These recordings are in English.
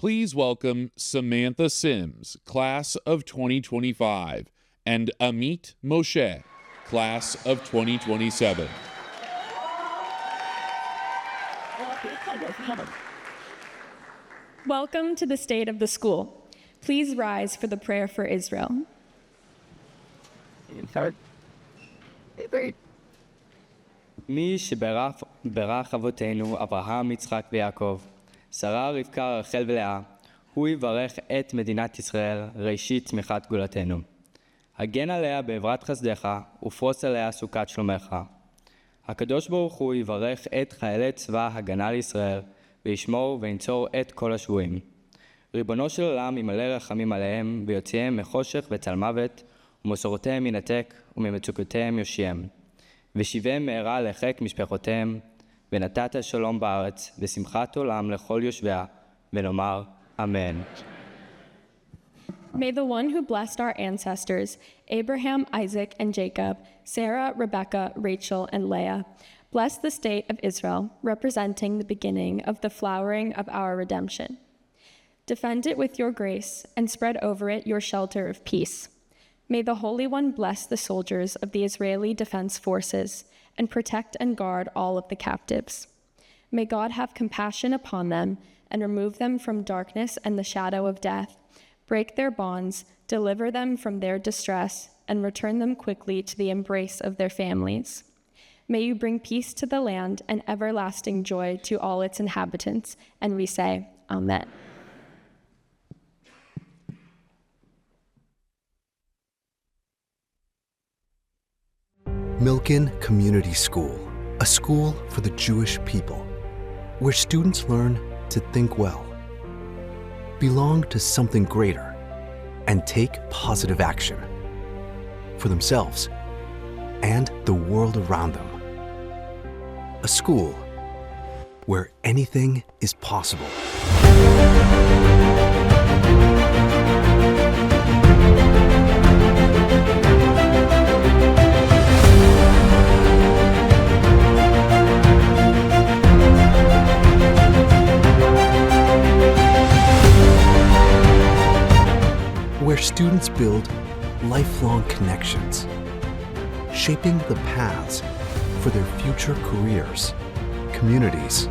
Please welcome Samantha Sims, class of 2025, and Amit Moshe, class of 2027. Welcome to the state of the school. Please rise for the prayer for Israel. מי שברך אבותינו אברהם, יצחק ויעקב, שרה, רבקה, רחל ולאה, הוא יברך את מדינת ישראל ראשית צמיחת גאולתנו. הגן עליה בעברת חסדך ופרוס עליה סוכת שלומך. הקדוש ברוך הוא יברך את חיילי צבא הגנה לישראל וישמור וינצור את כל השבויים. ריבונו של עולם ימלא רחמים עליהם ויוציאם מחושך וצל מוות ומסורותיהם ינתק וממצוקותיהם יושיעם. ושיבם מהרה לחיק משפחותיהם, ונתת שלום בארץ, ושמחת עולם לכל יושביה, ונאמר אמן. May the one who blessed our ancestors, Abraham, Isaac, and Jacob, Sarah, Rebekah, Rachel, and Leah, bless the state of Israel, representing the beginning of the flowering of our redemption. Defend it with your grace, and spread over it your shelter of peace. May the Holy One bless the soldiers of the Israeli Defense Forces and protect and guard all of the captives. May God have compassion upon them and remove them from darkness and the shadow of death, break their bonds, deliver them from their distress, and return them quickly to the embrace of their families. May you bring peace to the land and everlasting joy to all its inhabitants, and we say, Amen. Milken Community School, a school for the Jewish people, where students learn to think well, belong to something greater, and take positive action for themselves and the world around them. A school where anything is possible. Where students build lifelong connections, shaping the paths for their future careers, communities,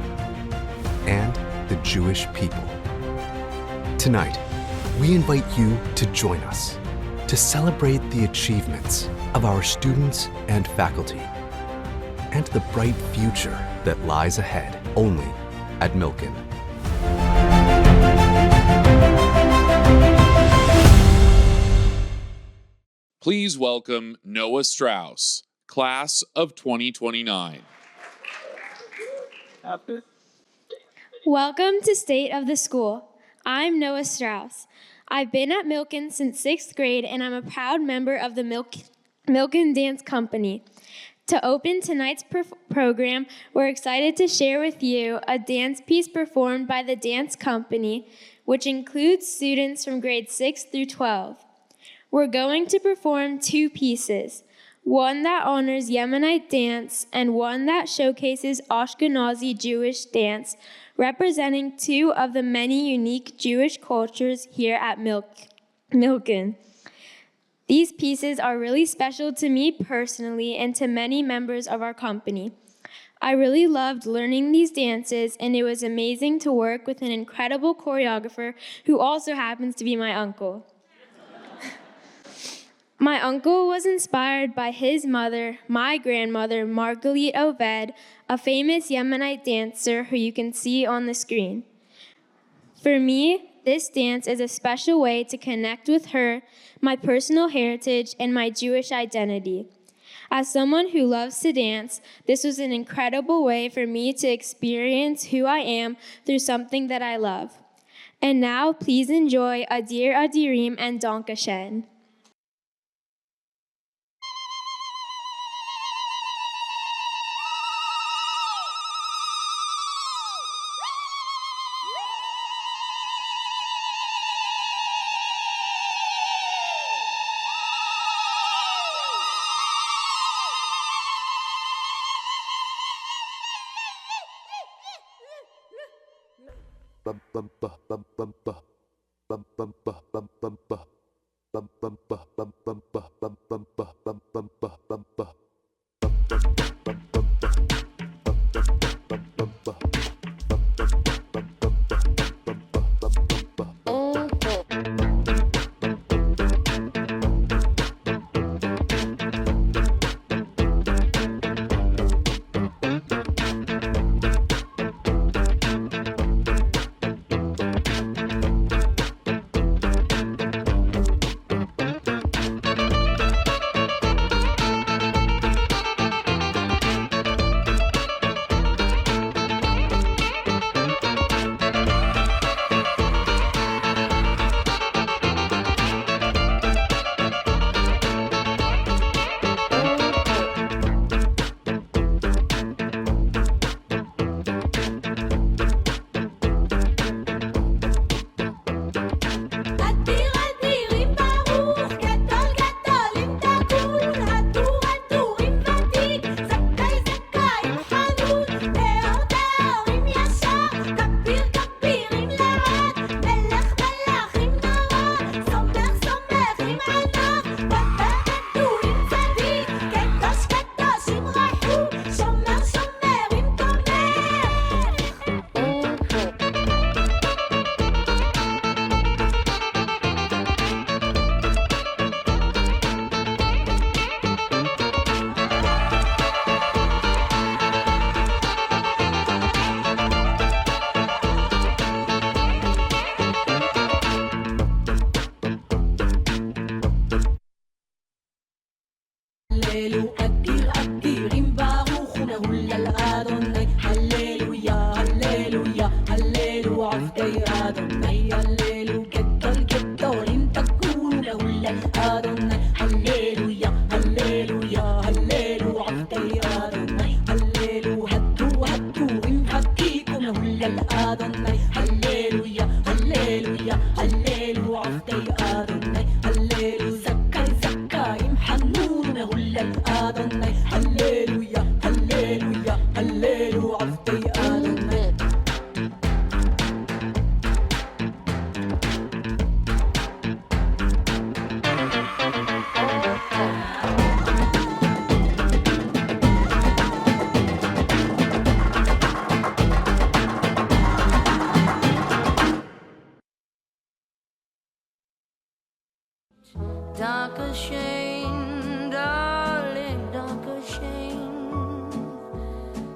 and the Jewish people. Tonight, we invite you to join us to celebrate the achievements of our students and faculty, and the bright future that lies ahead only at Milken. Please welcome Noah Strauss, class of 2029. Welcome to State of the School. I'm Noah Strauss. I've been at Milken since 6th grade, and I'm a proud member of the Milken Dance Company. To open tonight's program, we're excited to share with you a dance piece performed by the Dance Company, which includes students from grades 6 through 12. We're going to perform two pieces, one that honors Yemenite dance and one that showcases Ashkenazi Jewish dance, representing two of the many unique Jewish cultures here at Milken. These pieces are really special to me personally and to many members of our company. I really loved learning these dances, and it was amazing to work with an incredible choreographer who also happens to be my uncle. My uncle was inspired by his mother, my grandmother, Margalit Oved, a famous Yemenite dancer who you can see on the screen. For me, this dance is a special way to connect with her, my personal heritage, and my Jewish identity. As someone who loves to dance, this was an incredible way for me to experience who I am through something that I love. And now, please enjoy Adir Adirim and Danke Schön. Darker shame, darling, darker shame.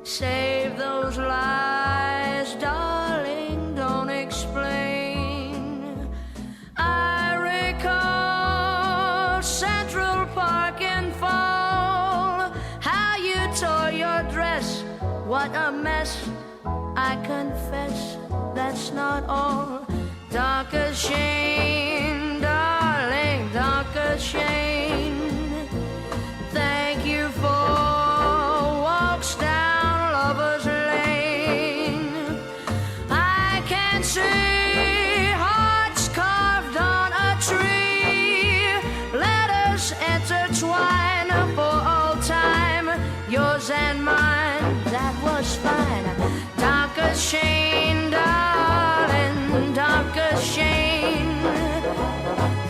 Save those lies, darling, don't explain. I recall Central Park in fall, how you tore your dress, what a mess. I confess, that's not all. Darker shame, darling, darker shame. Thank you for walks down Lover's Lane. I can see hearts carved on a tree. Let us intertwine for all time, yours and mine. That was fine. Darker shame, darling, darker shame.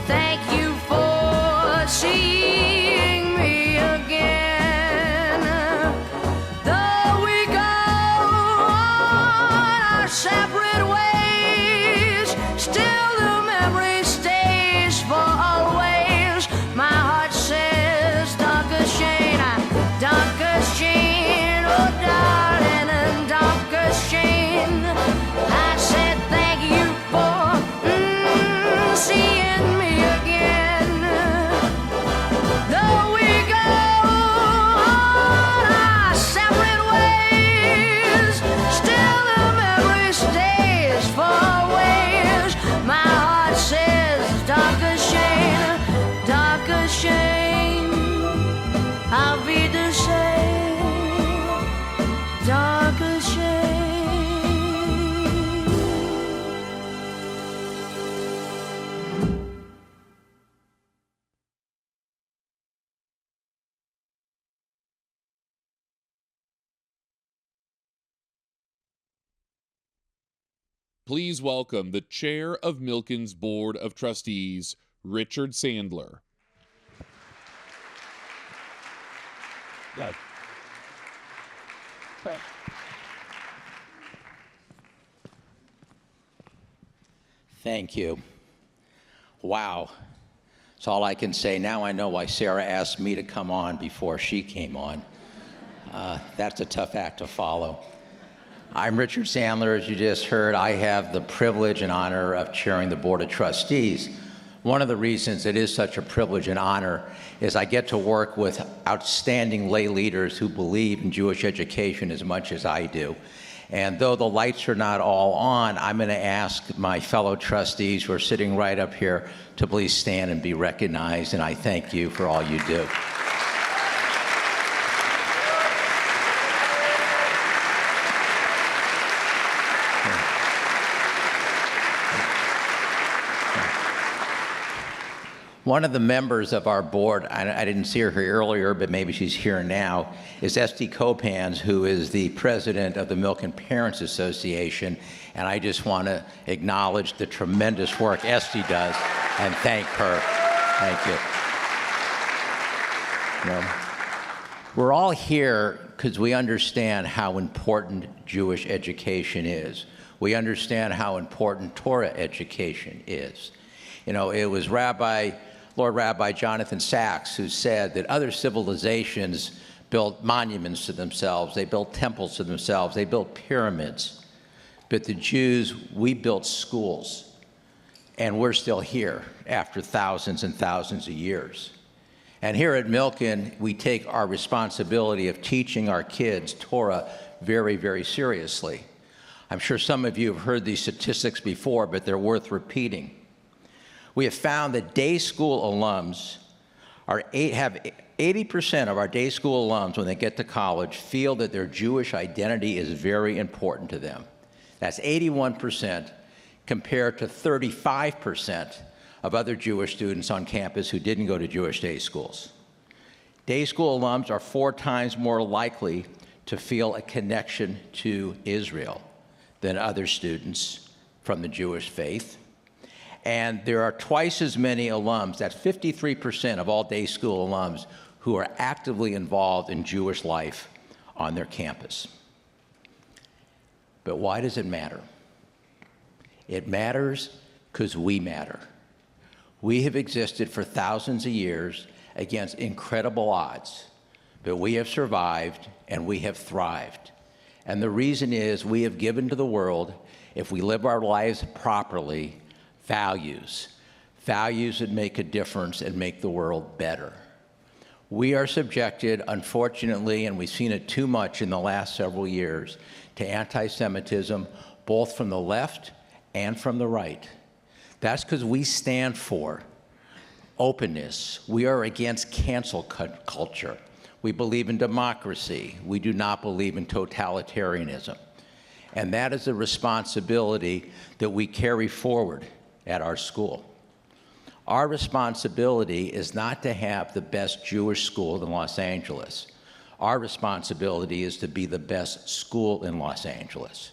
Thank you for Please welcome the chair of Milken's Board of Trustees, Richard Sandler. Thank you. Wow. That's all I can say. Now I know why Sarah asked me to come on before she came on. That's a tough act to follow. I'm Richard Sandler. As you just heard, I have the privilege and honor of chairing the Board of Trustees. One of the reasons it is such a privilege and honor is I get to work with outstanding lay leaders who believe in Jewish education as much as I do. And though the lights are not all on, I'm going to ask my fellow trustees who are sitting right up here to please stand and be recognized, and I thank you for all you do. One of the members of our board, I didn't see her here earlier, but maybe she's here now, is Esty Copans, who is the president of the Milken Parents Association. And I just want to acknowledge the tremendous work Esty does and thank her. Thank you. You know, we're all here because we understand how important Jewish education is. We understand how important Torah education is. You know, it was Lord Rabbi Jonathan Sachs who said that other civilizations built monuments to themselves, they built temples to themselves, they built pyramids. But the Jews, we built schools, and we're still here after thousands and thousands of years. And here at Milken, we take our responsibility of teaching our kids Torah very, very seriously. I'm sure some of you have heard these statistics before, but they're worth repeating. We have found that day school alums have 80% of our day school alums, when they get to college, feel that their Jewish identity is very important to them. That's 81% compared to 35% of other Jewish students on campus who didn't go to Jewish day schools. Day school alums are 4 times more likely to feel a connection to Israel than other students from the Jewish faith. And there are twice as many alums, that's 53% of all day school alums, who are actively involved in Jewish life on their campus. But why does it matter? It matters because we matter. We have existed for thousands of years against incredible odds, but we have survived and we have thrived. And the reason is we have given to the world, if we live our lives properly, values that make a difference and make the world better. We are subjected, unfortunately, and we've seen it too much in the last several years, to anti-Semitism, both from the left and from the right. That's because we stand for openness. We are against cancel culture. We believe in democracy. We do not believe in totalitarianism. And that is a responsibility that we carry forward at our school. Our responsibility is not to have the best Jewish school in Los Angeles. Our responsibility is to be the best school in Los Angeles.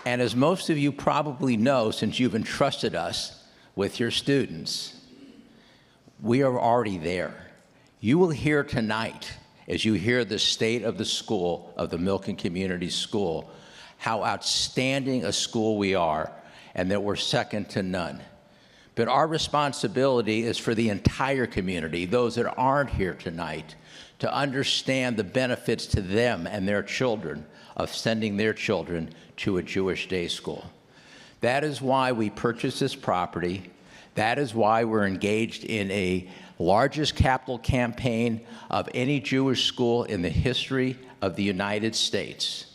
And as most of you probably know, since you've entrusted us with your students, we are already there. You will hear tonight, as you hear the state of the school, of the Milken Community School, how outstanding a school we are and that we're second to none. But our responsibility is for the entire community, those that aren't here tonight, to understand the benefits to them and their children of sending their children to a Jewish day school. That is why we purchased this property. That is why we're engaged in a largest capital campaign of any Jewish school in the history of the United States,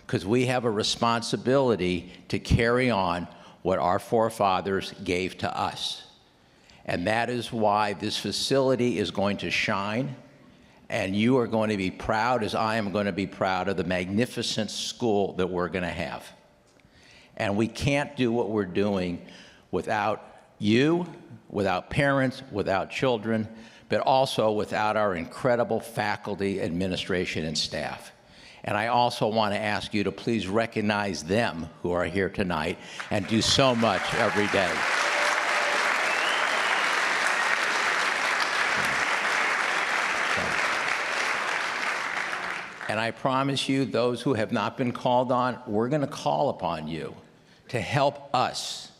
because we have a responsibility to carry on what our forefathers gave to us. And that is why this facility is going to shine, and you are going to be proud, as I am going to be proud, of the magnificent school that we're going to have. And we can't do what we're doing without you, without parents, without children, but also without our incredible faculty, administration, and staff. And I also want to ask you to please recognize them who are here tonight and do so much every day. And I promise you, those who have not been called on, we're going to call upon you to help us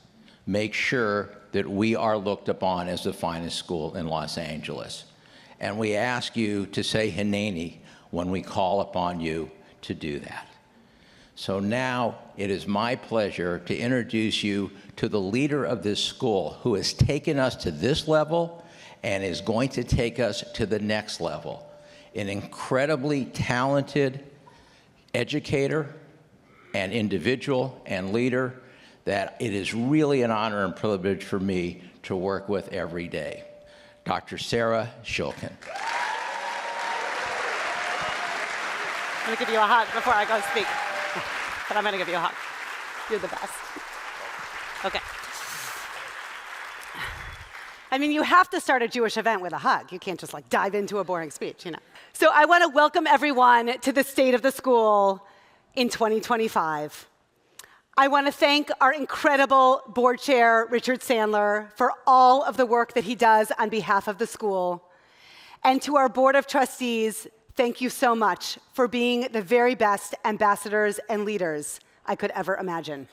make sure that we are looked upon as the finest school in Los Angeles. And we ask you to say Hineni when we call upon you to do that. So now it is my pleasure to introduce you to the leader of this school who has taken us to this level and is going to take us to the next level. An incredibly talented educator and individual and leader that it is really an honor and privilege for me to work with every day. Dr. Sarah Shulkin. I'm going to give you a hug before I go speak. But I'm going to give you a hug. You're the best. Okay. I mean, you have to start a Jewish event with a hug. You can't just like dive into a boring speech, you know. So I want to welcome everyone to the State of the School in 2025. I want to thank our incredible board chair, Richard Sandler, for all of the work that he does on behalf of the school. And to our board of trustees, thank you so much for being the very best ambassadors and leaders I could ever imagine.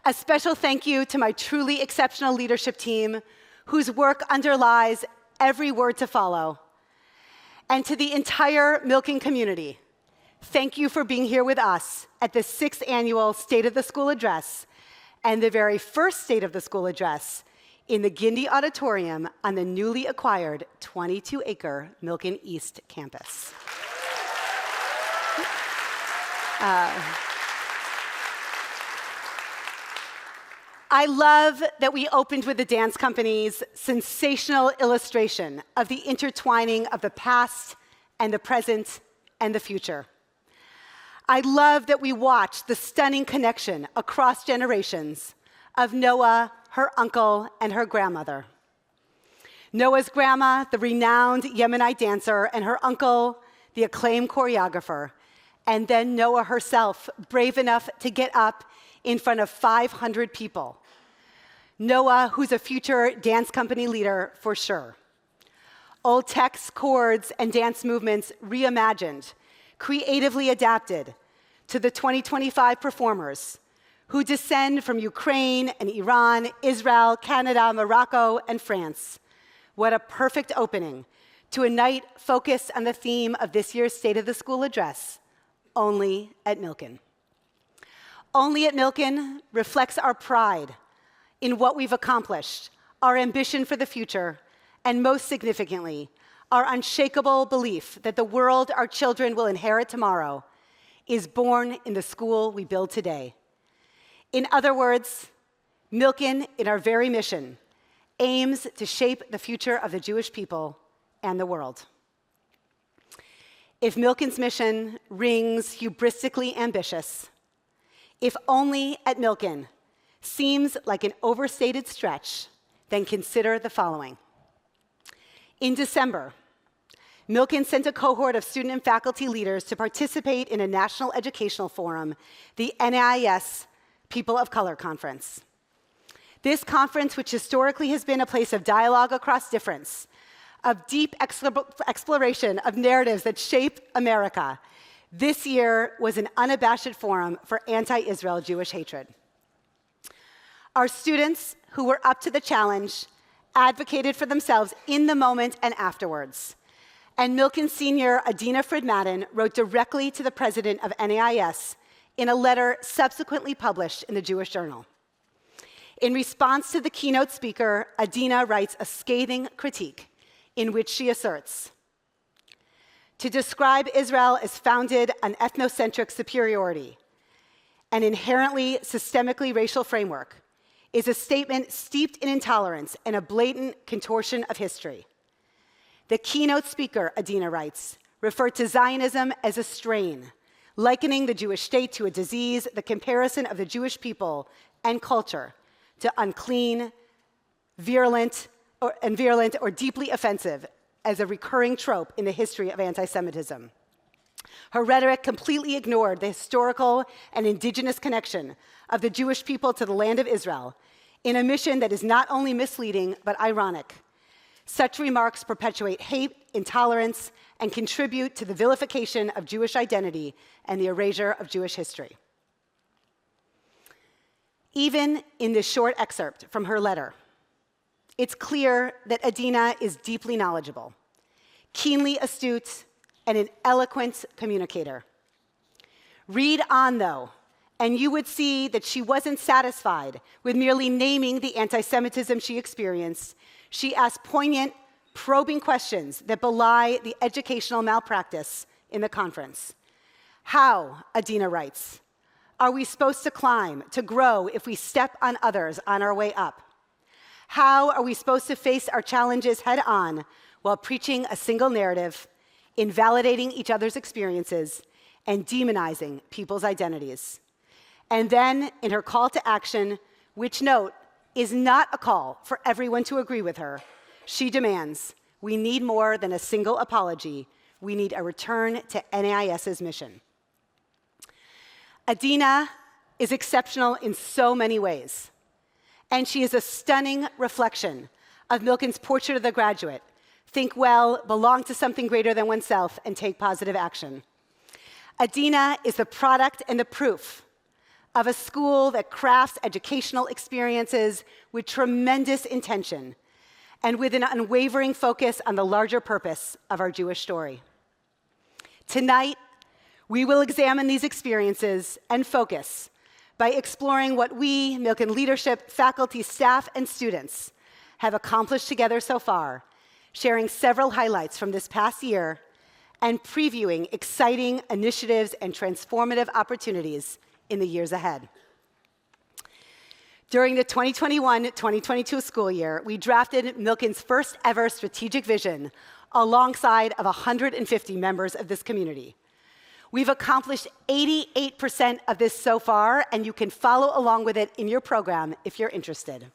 A special thank you to my truly exceptional leadership team, whose work underlies every word to follow. And to the entire Milken community, thank you for being here with us at the 6th annual State of the School Address and the very first State of the School Address in the Gindi Auditorium on the newly acquired 22-acre Milken East campus. I love that we opened with the dance company's sensational illustration of the intertwining of the past and the present and the future. I love that we watched the stunning connection across generations of Noah, her uncle, and her grandmother. Noah's grandma, the renowned Yemenite dancer, and her uncle, the acclaimed choreographer, and then Noah herself, brave enough to get up in front of 500 people. Noah, who's a future dance company leader for sure. Old texts, chords, and dance movements reimagined, creatively adapted to the 2025 performers who descend from Ukraine and Iran, Israel, Canada, Morocco, and France. What a perfect opening to a night focused on the theme of this year's State of the School Address, Only at Milken. Only at Milken reflects our pride in what we've accomplished, our ambition for the future, and most significantly, our unshakable belief that the world our children will inherit tomorrow is born in the school we build today. In other words, Milken, in our very mission, aims to shape the future of the Jewish people and the world. If Milken's mission rings hubristically ambitious, if only at Milken seems like an overstated stretch, then consider the following. In December, Milken sent a cohort of student and faculty leaders to participate in a national educational forum, the NAIS People of Color Conference. This conference, which historically has been a place of dialogue across difference, of deep exploration of narratives that shape America, this year was an unabashed forum for anti-Israel Jewish hatred. Our students, who were up to the challenge, advocated for themselves in the moment and afterwards. And Milken senior Adina Frid-Madden wrote directly to the president of NAIS in a letter subsequently published in the Jewish Journal. In response to the keynote speaker, Adina writes a scathing critique in which she asserts, to describe Israel as founded on ethnocentric superiority, an inherently systemically racial framework, is a statement steeped in intolerance and a blatant contortion of history. The keynote speaker, Adina writes, referred to Zionism as a strain, likening the Jewish state to a disease, the comparison of the Jewish people and culture to unclean, virulent, and virulent or deeply offensive as a recurring trope in the history of anti-Semitism. Her rhetoric completely ignored the historical and indigenous connection of the Jewish people to the land of Israel in a mission that is not only misleading but ironic. Such remarks perpetuate hate, intolerance, and contribute to the vilification of Jewish identity and the erasure of Jewish history. Even in this short excerpt from her letter, it's clear that Adina is deeply knowledgeable, keenly astute, and an eloquent communicator. Read on, though, and you would see that she wasn't satisfied with merely naming the anti-Semitism she experienced. She asked poignant, probing questions that belie the educational malpractice in the conference. How, Adina writes, are we supposed to climb, to grow, if we step on others on our way up? How are we supposed to face our challenges head on while preaching a single narrative, invalidating each other's experiences, and demonizing people's identities? And then, in her call to action, which, note, is not a call for everyone to agree with her, she demands, we need more than a single apology. We need a return to NAIS's mission. Adina is exceptional in so many ways, and she is a stunning reflection of Milken's portrait of the graduate. Think well, belong to something greater than oneself, and take positive action. Adina is the product and the proof of a school that crafts educational experiences with tremendous intention and with an unwavering focus on the larger purpose of our Jewish story. Tonight, we will examine these experiences and focus by exploring what we, Milken leadership, faculty, staff, and students have accomplished together so far, sharing several highlights from this past year, and previewing exciting initiatives and transformative opportunities in the years ahead. During the 2021-2022 school year, we drafted Milken's first ever strategic vision alongside of 150 members of this community. We've accomplished 88% of this so far, and you can follow along with it in your program if you're interested.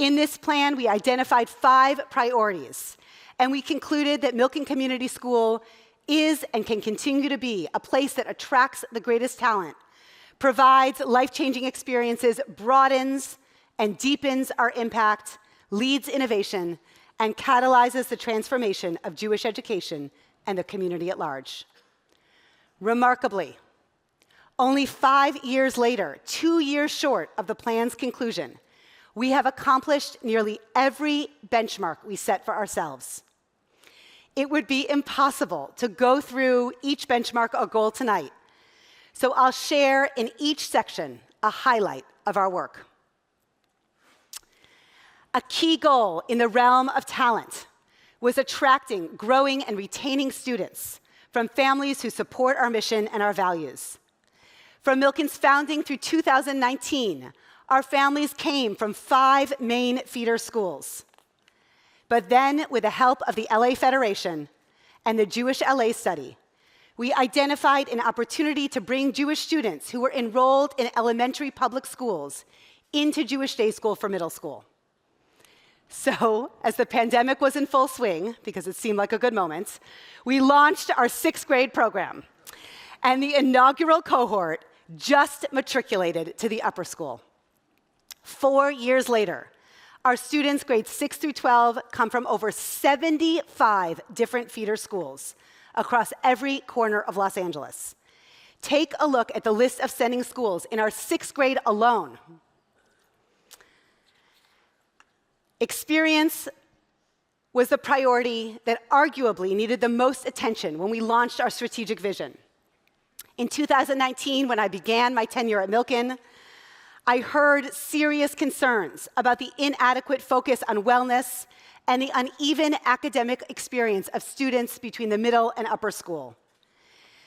In this plan, we identified 5 priorities, and we concluded that Milken Community School is and can continue to be a place that attracts the greatest talent, provides life-changing experiences, broadens and deepens our impact, leads innovation, and catalyzes the transformation of Jewish education and the community at large. Remarkably, only 5 years later, 2 years short of the plan's conclusion, we have accomplished nearly every benchmark we set for ourselves. It would be impossible to go through each benchmark or goal tonight, so I'll share in each section a highlight of our work. A key goal in the realm of talent was attracting, growing, and retaining students from families who support our mission and our values. From Milken's founding through 2019, our families came from 5 main feeder schools. But then, with the help of the LA Federation and the Jewish LA Study, we identified an opportunity to bring Jewish students who were enrolled in elementary public schools into Jewish Day School for middle school. So, as the pandemic was in full swing, because it seemed like a good moment, we launched our 6th grade program, and the inaugural cohort just matriculated to the upper school. 4 years later, our students, grades 6 through 12, come from over 75 different feeder schools across every corner of Los Angeles. Take a look at the list of sending schools in our 6th grade alone. Experience was the priority that arguably needed the most attention when we launched our strategic vision. In 2019, when I began my tenure at Milken, I heard serious concerns about the inadequate focus on wellness and the uneven academic experience of students between the middle and upper school.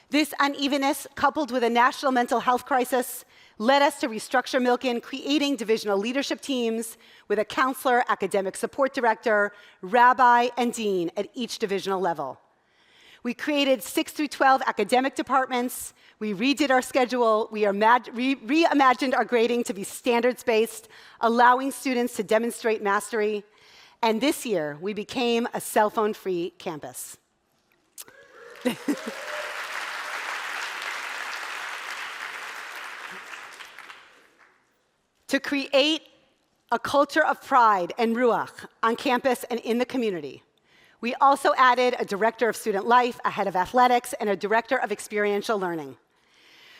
This unevenness, coupled with a national mental health crisis, led us to restructure Milken, creating divisional leadership teams with a counselor, academic support director, rabbi, and dean at each divisional level. We created 6 through 12 academic departments. We redid our schedule. We reimagined our grading to be standards-based, allowing students to demonstrate mastery. And this year, we became a cell phone-free campus. To create a culture of pride and ruach on campus and in the community, we also added a director of student life, a head of athletics, and a director of experiential learning.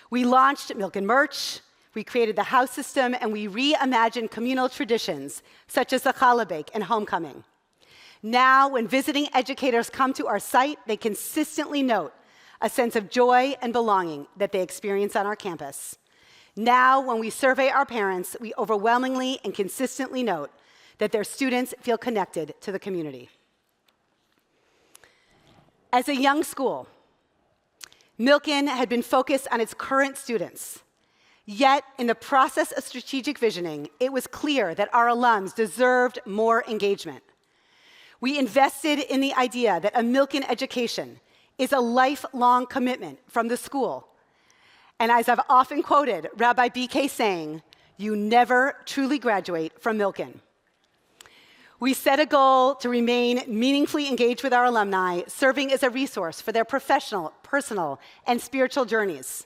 We launched Milken Merch, we created the house system, and we reimagined communal traditions, such as the challah bake and homecoming. Now, when visiting educators come to our site, they consistently note a sense of joy and belonging that they experience on our campus. Now, when we survey our parents, we overwhelmingly and consistently note that their students feel connected to the community. As a young school, Milken had been focused on its current students. Yet, in the process of strategic visioning, it was clear that our alums deserved more engagement. We invested in the idea that a Milken education is a lifelong commitment from the school. And as I've often quoted Rabbi BK saying, "You never truly graduate from Milken." We set a goal to remain meaningfully engaged with our alumni, serving as a resource for their professional, personal, and spiritual journeys.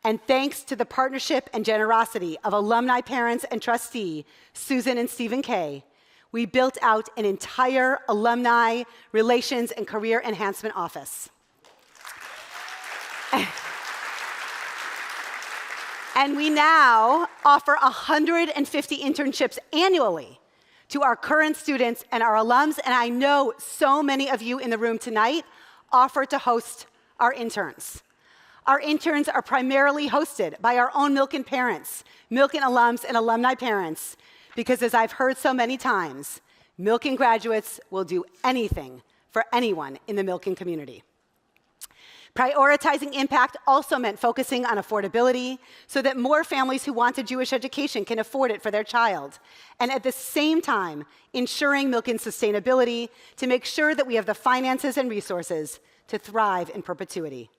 And thanks to the partnership and generosity of alumni parents and trustee Susan and Stephen Kay, we built out an entire alumni relations and career enhancement office. And we now offer 150 internships annually to our current students and our alums, and I know so many of you in the room tonight offer to host our interns. Our interns are primarily hosted by our own Milken parents, Milken alums and alumni parents, because as I've heard so many times, Milken graduates will do anything for anyone in the Milken community. Prioritizing impact also meant focusing on affordability so that more families who want a Jewish education can afford it for their child, and at the same time, ensuring Milken's sustainability to make sure that we have the finances and resources to thrive in perpetuity.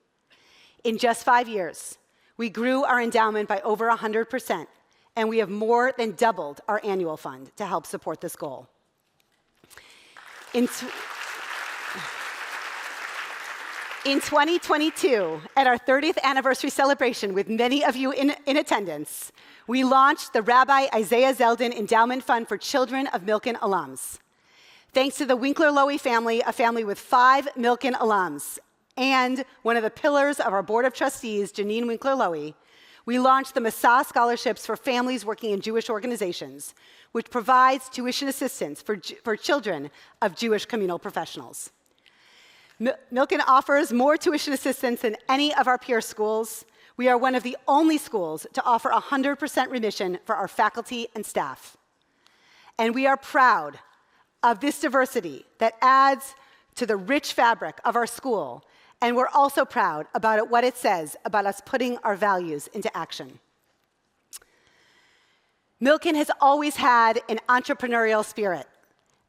In just 5 years, we grew our endowment by over 100%, and we have more than doubled our annual fund to help support this goal. In 2022, at our 30th anniversary celebration with many of you in attendance, we launched the Rabbi Isaiah Zeldin Endowment Fund for Children of Milken alums. Thanks to the Winkler-Lowy family, a family with 5 Milken alums, and one of the pillars of our Board of Trustees, Janine Winkler-Lowy, we launched the Masa Scholarships for families working in Jewish organizations, which provides tuition assistance for children of Jewish communal professionals. Milken offers more tuition assistance than any of our peer schools. We are one of the only schools to offer 100% remission for our faculty and staff. And we are proud of this diversity that adds to the rich fabric of our school, and we're also proud about what it says about us putting our values into action. Milken has always had an entrepreneurial spirit.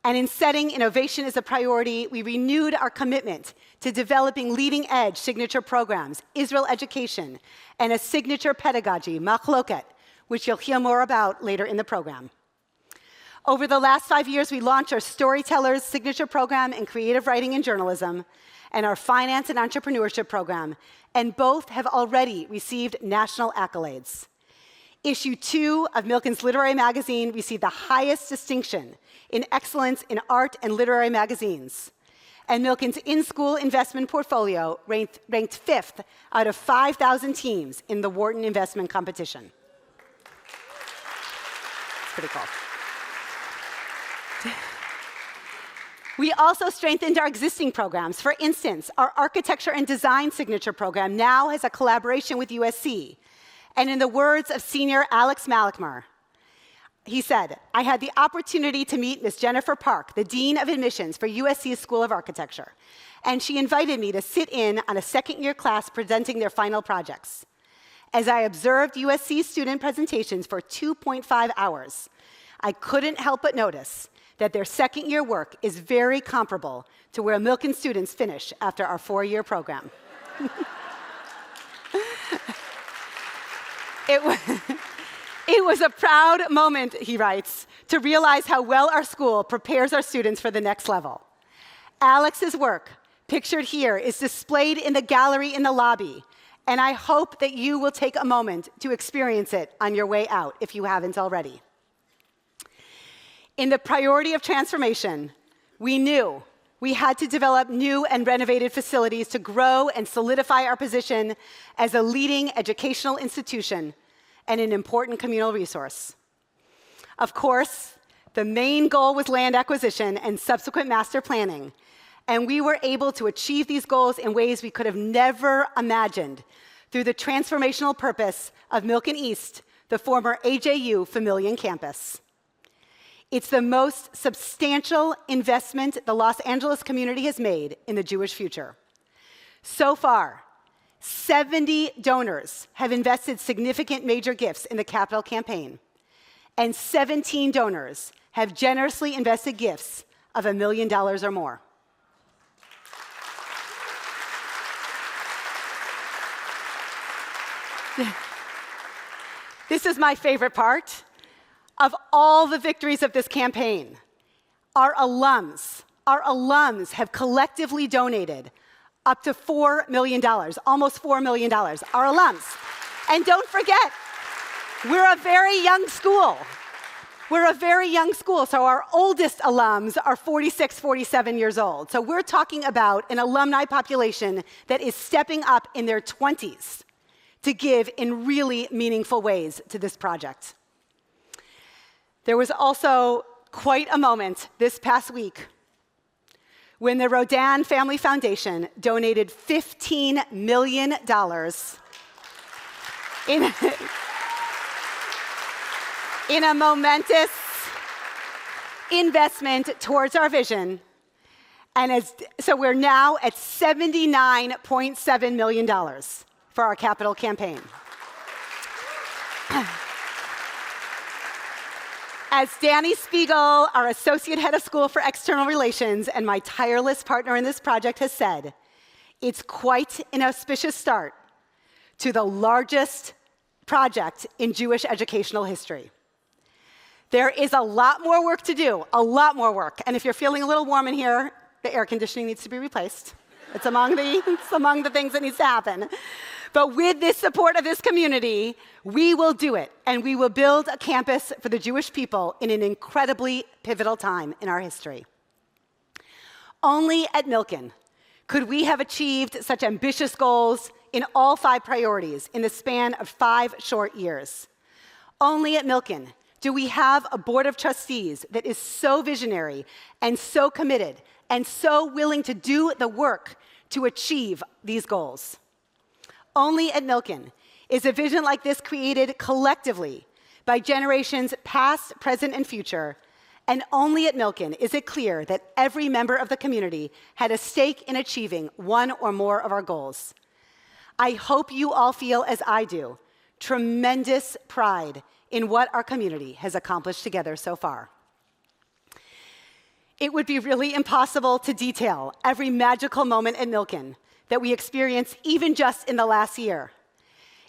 And in setting innovation as a priority, we renewed our commitment to developing leading-edge signature programs, Israel Education, and a signature pedagogy, Machloket, which you'll hear more about later in the program. Over the last 5 years, we launched our Storytellers signature program in creative writing and journalism, and our finance and entrepreneurship program, and both have already received national accolades. Issue 2 of Milken's Literary Magazine received the highest distinction in excellence in art and literary magazines. And Milken's in-school investment portfolio ranked 5th out of 5,000 teams in the Wharton Investment Competition. It's pretty cool. We also strengthened our existing programs. For instance, our Architecture and Design signature program now has a collaboration with USC. And in the words of senior Alex Malikmar, he said, "I had the opportunity to meet Ms. Jennifer Park, the Dean of Admissions for USC's School of Architecture, and she invited me to sit in on a second-year class presenting their final projects. As I observed USC student presentations for 2.5 hours, I couldn't help but notice that their second-year work is very comparable to where Milken students finish after our 4-year program." It was a proud moment, he writes, to realize how well our school prepares our students for the next level. Alex's work, pictured here, is displayed in the gallery in the lobby, and I hope that you will take a moment to experience it on your way out if you haven't already. In the priority of transformation, we knew we had to develop new and renovated facilities to grow and solidify our position as a leading educational institution and an important communal resource. Of course, the main goal was land acquisition and subsequent master planning, and we were able to achieve these goals in ways we could have never imagined through the transformational purpose of Milken East, the former AJU Famillion campus. It's the most substantial investment the Los Angeles community has made in the Jewish future. So far, 70 donors have invested significant major gifts in the capital campaign, and 17 donors have generously invested gifts of $1 million or more. This is my favorite part. Of all the victories of this campaign, our alums have collectively donated up to $4 million, almost $4 million, our alums. And don't forget, we're a very young school. We're a very young school, so our oldest alums are 46, 47 years old. So we're talking about an alumni population that is stepping up in their 20s to give in really meaningful ways to this project. There was also quite a moment this past week when the Rodin Family Foundation donated $15 million in a momentous investment towards our vision. And so we're now at $79.7 million for our capital campaign. As Danny Spiegel, our Associate Head of School for External Relations and my tireless partner in this project, has said, it's quite an auspicious start to the largest project in Jewish educational history. There is a lot more work to do, a lot more work. And if you're feeling a little warm in here, the air conditioning needs to be replaced. It's among the things that needs to happen. But with this support of this community, we will do it, and we will build a campus for the Jewish people in an incredibly pivotal time in our history. Only at Milken could we have achieved such ambitious goals in all 5 priorities in the span of 5 short years. Only at Milken do we have a board of trustees that is so visionary and so committed and so willing to do the work to achieve these goals. Only at Milken is a vision like this created collectively by generations past, present, and future. And only at Milken is it clear that every member of the community had a stake in achieving one or more of our goals. I hope you all feel, as I do, tremendous pride in what our community has accomplished together so far. It would be really impossible to detail every magical moment at Milken that we experienced even just in the last year.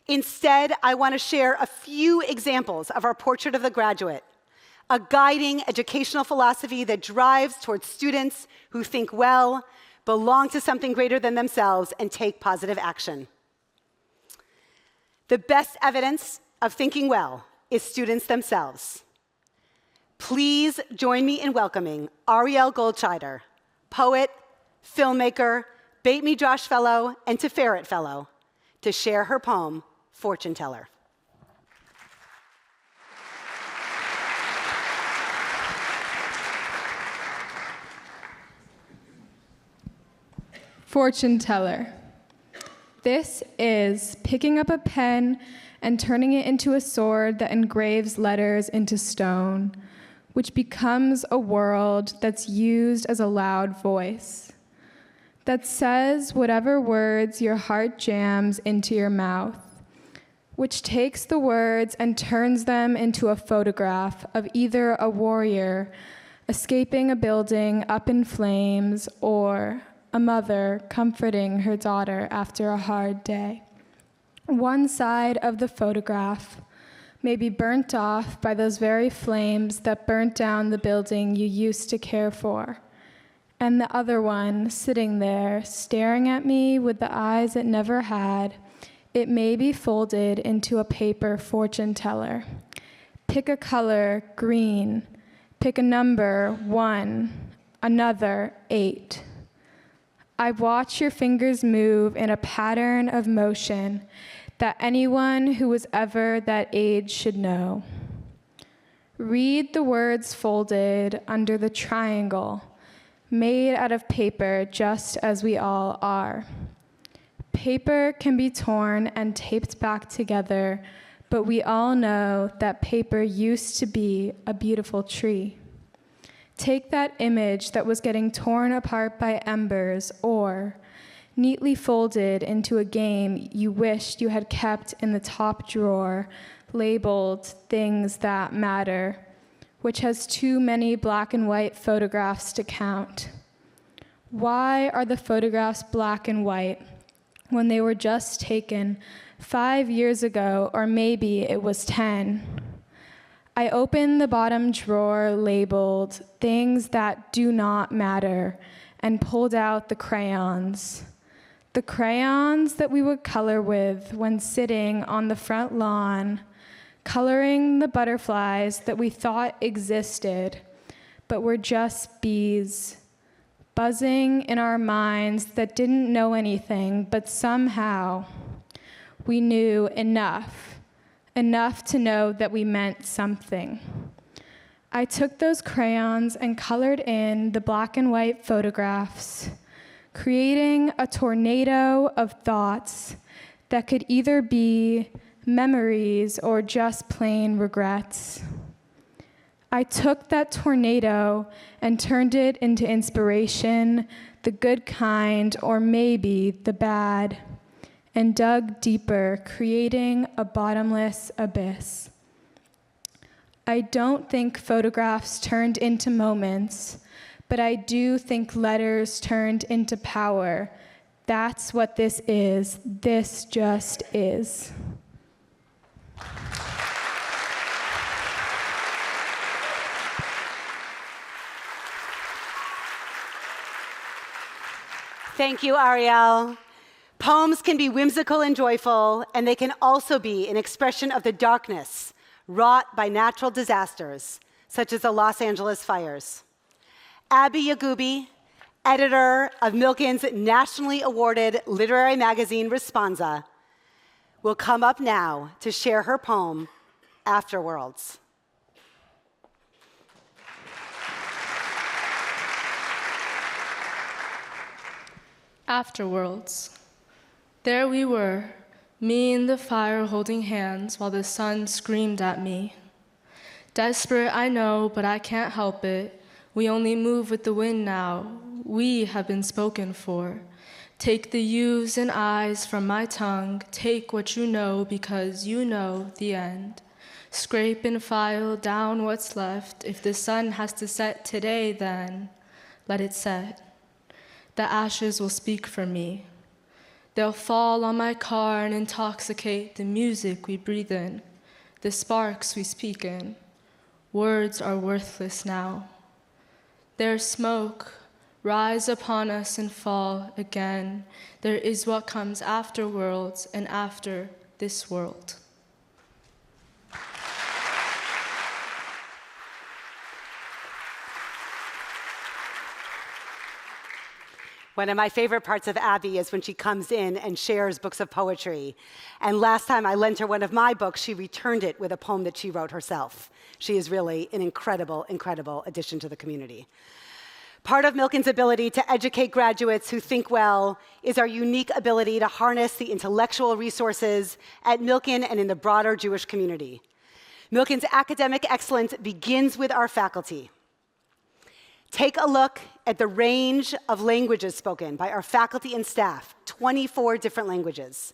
Instead, I want to share a few examples of our portrait of the graduate, a guiding educational philosophy that drives towards students who think well, belong to something greater than themselves, and take positive action. The best evidence of thinking well is students themselves. Please join me in welcoming Ariel Goldscheider, poet, filmmaker, Beit Midrash Fellow, and Tiferet Fellow, to share her poem, Fortune Teller. Fortune Teller. This is picking up a pen and turning it into a sword that engraves letters into stone, which becomes a world that's used as a loud voice, that says whatever words your heart jams into your mouth, which takes the words and turns them into a photograph of either a warrior escaping a building up in flames or a mother comforting her daughter after a hard day. One side of the photograph may be burnt off by those very flames that burnt down the building you used to care for. And the other one, sitting there, staring at me with the eyes it never had, it may be folded into a paper fortune teller. Pick a color, green. Pick a number, 1. Another, 8. I watch your fingers move in a pattern of motion that anyone who was ever that age should know. Read the words folded under the triangle, made out of paper just as we all are. Paper can be torn and taped back together, but we all know that paper used to be a beautiful tree. Take that image that was getting torn apart by embers, or neatly folded into a game you wished you had kept in the top drawer, labeled Things That Matter, which has too many black and white photographs to count. Why are the photographs black and white when they were just taken 5 years ago, or maybe it was 10? I opened the bottom drawer labeled Things That Do Not Matter and pulled out the crayons. The crayons that we would color with when sitting on the front lawn, coloring the butterflies that we thought existed, but were just bees, buzzing in our minds that didn't know anything, but somehow we knew enough to know that we meant something. I took those crayons and colored in the black and white photographs, creating a tornado of thoughts that could either be memories or just plain regrets. I took that tornado and turned it into inspiration, the good kind, or maybe the bad, and dug deeper, creating a bottomless abyss. I don't think photographs turned into moments, but I do think letters turned into power. That's what this is. This just is. Thank you, Ariel. Poems can be whimsical and joyful, and they can also be an expression of the darkness wrought by natural disasters, such as the Los Angeles fires. Abby Yagubi, editor of Milken's nationally awarded literary magazine, Responsa, will come up now to share her poem, Afterworlds. Afterworlds. There we were, me in the fire holding hands while the sun screamed at me. Desperate, I know, but I can't help it. We only move with the wind now. We have been spoken for. Take the yous and I's from my tongue. Take what you know because you know the end. Scrape and file down what's left. If the sun has to set today, then let it set. The ashes will speak for me. They'll fall on my car and intoxicate the music we breathe in, the sparks we speak in. Words are worthless now. Their smoke rise upon us and fall again. There is what comes after worlds and after this world. One of my favorite parts of Abby is when she comes in and shares books of poetry. And last time I lent her one of my books, she returned it with a poem that she wrote herself. She is really an incredible, incredible addition to the community. Part of Milken's ability to educate graduates who think well is our unique ability to harness the intellectual resources at Milken and in the broader Jewish community. Milken's academic excellence begins with our faculty. Take a look at the range of languages spoken by our faculty and staff, 24 different languages.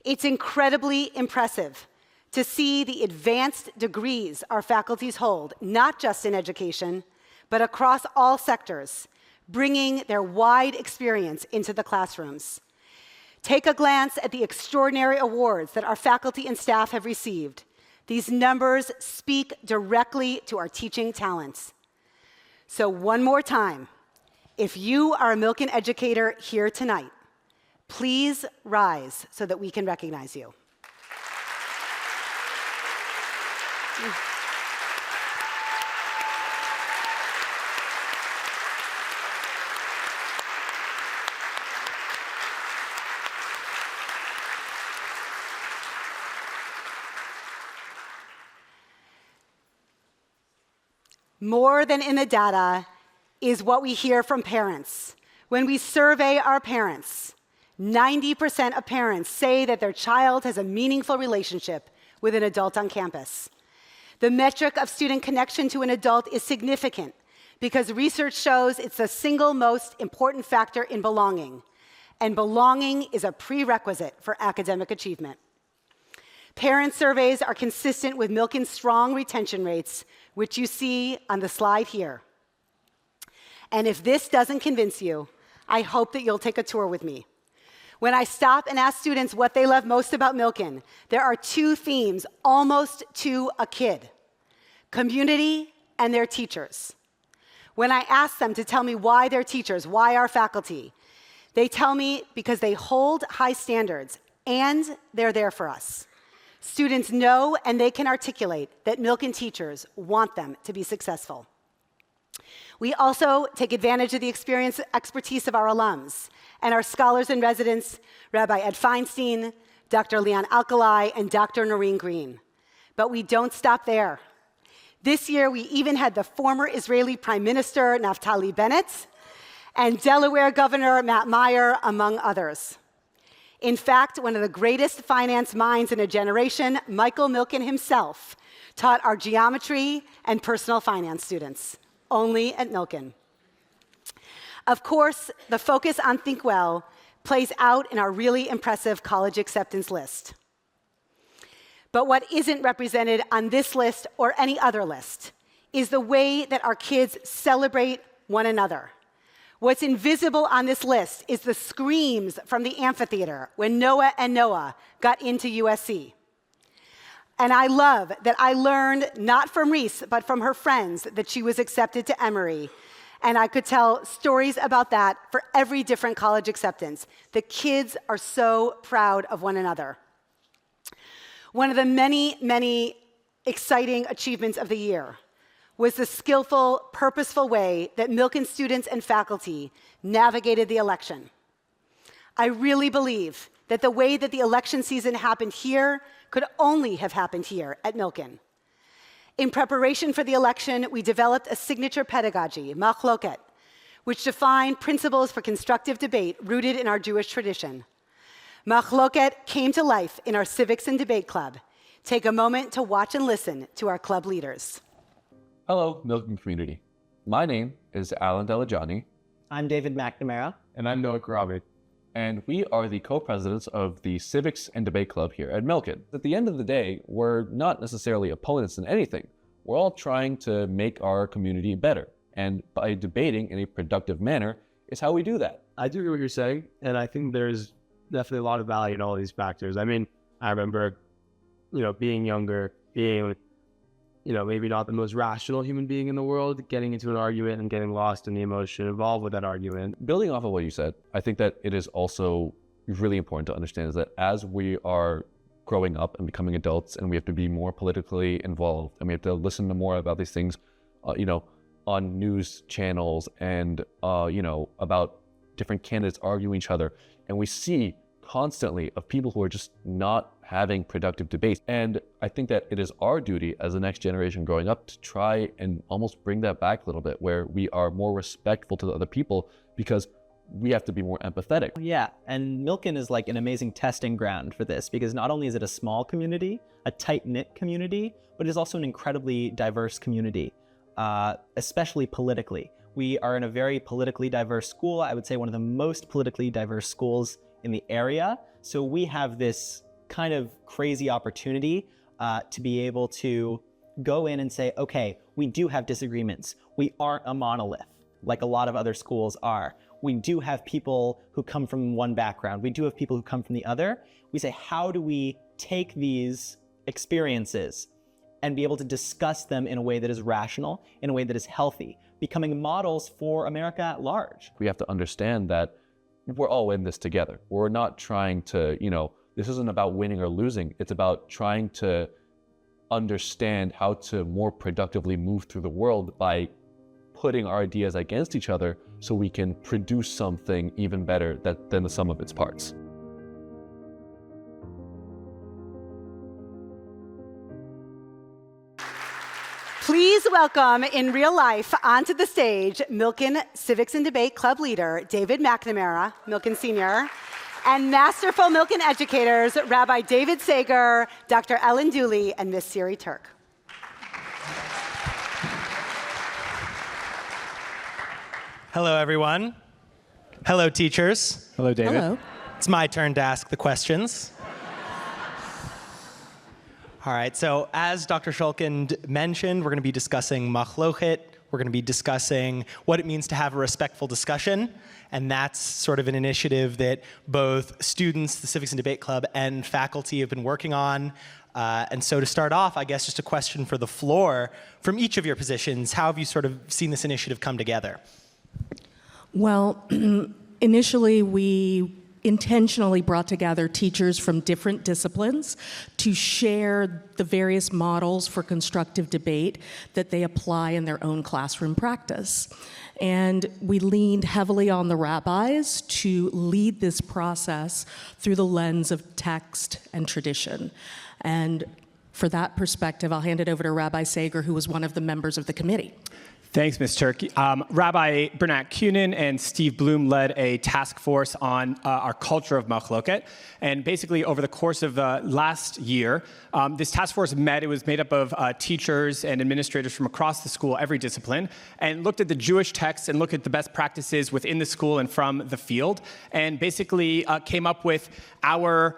It's incredibly impressive to see the advanced degrees our faculties hold, not just in education, but across all sectors, bringing their wide experience into the classrooms. Take a glance at the extraordinary awards that our faculty and staff have received. These numbers speak directly to our teaching talents. So one more time, if you are a Milken educator here tonight, please rise so that we can recognize you. More than in the data is what we hear from parents. When we survey our parents, 90% of parents say that their child has a meaningful relationship with an adult on campus. The metric of student connection to an adult is significant because research shows it's the single most important factor in belonging, and belonging is a prerequisite for academic achievement. Parent surveys are consistent with Milken's strong retention rates, which you see on the slide here. And if this doesn't convince you, I hope that you'll take a tour with me. When I stop and ask students what they love most about Milken, there are two themes almost to a kid: community and their teachers. When I ask them to tell me why their teachers, why our faculty, they tell me because they hold high standards and they're there for us. Students know and they can articulate that Milken teachers want them to be successful. We also take advantage of the expertise of our alums and our scholars in residence, Rabbi Ed Feinstein, Dr. Leon Alkali, and Dr. Noreen Green. But we don't stop there. This year, we even had the former Israeli Prime Minister, Naftali Bennett, and Delaware Governor Matt Meyer, among others. In fact, one of the greatest finance minds in a generation, Michael Milken himself, taught our geometry and personal finance students, only at Milken. Of course, the focus on Think Well plays out in our really impressive college acceptance list. But what isn't represented on this list or any other list is the way that our kids celebrate one another. What's invisible on this list is the screams from the amphitheater when Noah and Noah got into USC. And I love that I learned not from Reese, but from her friends that she was accepted to Emory. And I could tell stories about that for every different college acceptance. The kids are so proud of one another. One of the many, many exciting achievements of the year was the skillful, purposeful way that Milken students and faculty navigated the election. I really believe that the way that the election season happened here could only have happened here at Milken. In preparation for the election, we developed a signature pedagogy, Machloket, which defined principles for constructive debate rooted in our Jewish tradition. Machloket came to life in our Civics and Debate Club. Take a moment to watch and listen to our club leaders. Hello, Milken community. My name is Alan Delajani. I'm David McNamara. And I'm Noah Karabi. And we are the co-presidents of the Civics and Debate Club here at Milken. At the end of the day, we're not necessarily opponents in anything. We're all trying to make our community better. And by debating in a productive manner is how we do that. I do agree with what you're saying, and I think there's definitely a lot of value in all these factors. I mean, I remember, being younger, being, maybe not the most rational human being in the world, getting into an argument and getting lost in the emotion involved with that argument. Building off of what you said, I think that it is also really important to understand is that as we are growing up and becoming adults and we have to be more politically involved and we have to listen to more about these things, on news channels and, about different candidates arguing each other. And we see constantly of people who are just not having productive debates. And I think that it is our duty as the next generation growing up to try and almost bring that back a little bit, where we are more respectful to the other people because we have to be more empathetic. Yeah, and Milken is like an amazing testing ground for this because not only is it a small community, a tight-knit community, but it is also an incredibly diverse community, especially politically. We are in a very politically diverse school. I would say one of the most politically diverse schools in the area. So we have this kind of crazy opportunity to be able to go in and say, okay, we do have disagreements. We aren't a monolith like a lot of other schools are. We do have people who come from one background. We do have people who come from the other. We say, how do we take these experiences and be able to discuss them in a way that is rational, in a way that is healthy, becoming models for America at large. We have to understand that we're all in this together. We're not trying to, this isn't about winning or losing. It's about trying to understand how to more productively move through the world by putting our ideas against each other so we can produce something even better than the sum of its parts. Please welcome in real life onto the stage Milken Civics and Debate Club leader David McNamara, Milken Sr., and masterful Milken educators Rabbi David Sager, Dr. Ellen Dooley, and Miss Siri Turk. Hello, everyone. Hello, teachers. Hello, David. Hello. It's my turn to ask the questions. All right, so as Dr. Shulkin mentioned, we're going to be discussing machloket. We're going to be discussing what it means to have a respectful discussion, and that's sort of an initiative that both students, the Civics and Debate Club, and faculty have been working on. And so to start off, I guess just a question for the floor. From each of your positions, how have you sort of seen this initiative come together? Well, initially we intentionally brought together teachers from different disciplines to share the various models for constructive debate that they apply in their own classroom practice. And we leaned heavily on the rabbis to lead this process through the lens of text and tradition. And for that perspective, I'll hand it over to Rabbi Sager, who was one of the members of the committee. Thanks, Ms. Turk. Rabbi Bernat Kunin and Steve Bloom led a task force on our culture of machloket. And basically, over the course of last year, this task force met. It was made up of teachers and administrators from across the school, every discipline, and looked at the Jewish texts and looked at the best practices within the school and from the field, and basically came up with our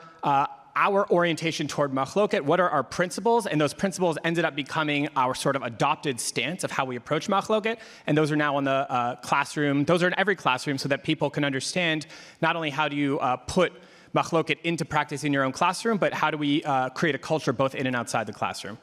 orientation toward machloket, what are our principles, and those principles ended up becoming our sort of adopted stance of how we approach machloket, and those are now in the classroom, those are in every classroom so that people can understand not only how do you put machloket into practice in your own classroom, but how do we create a culture both in and outside the classroom.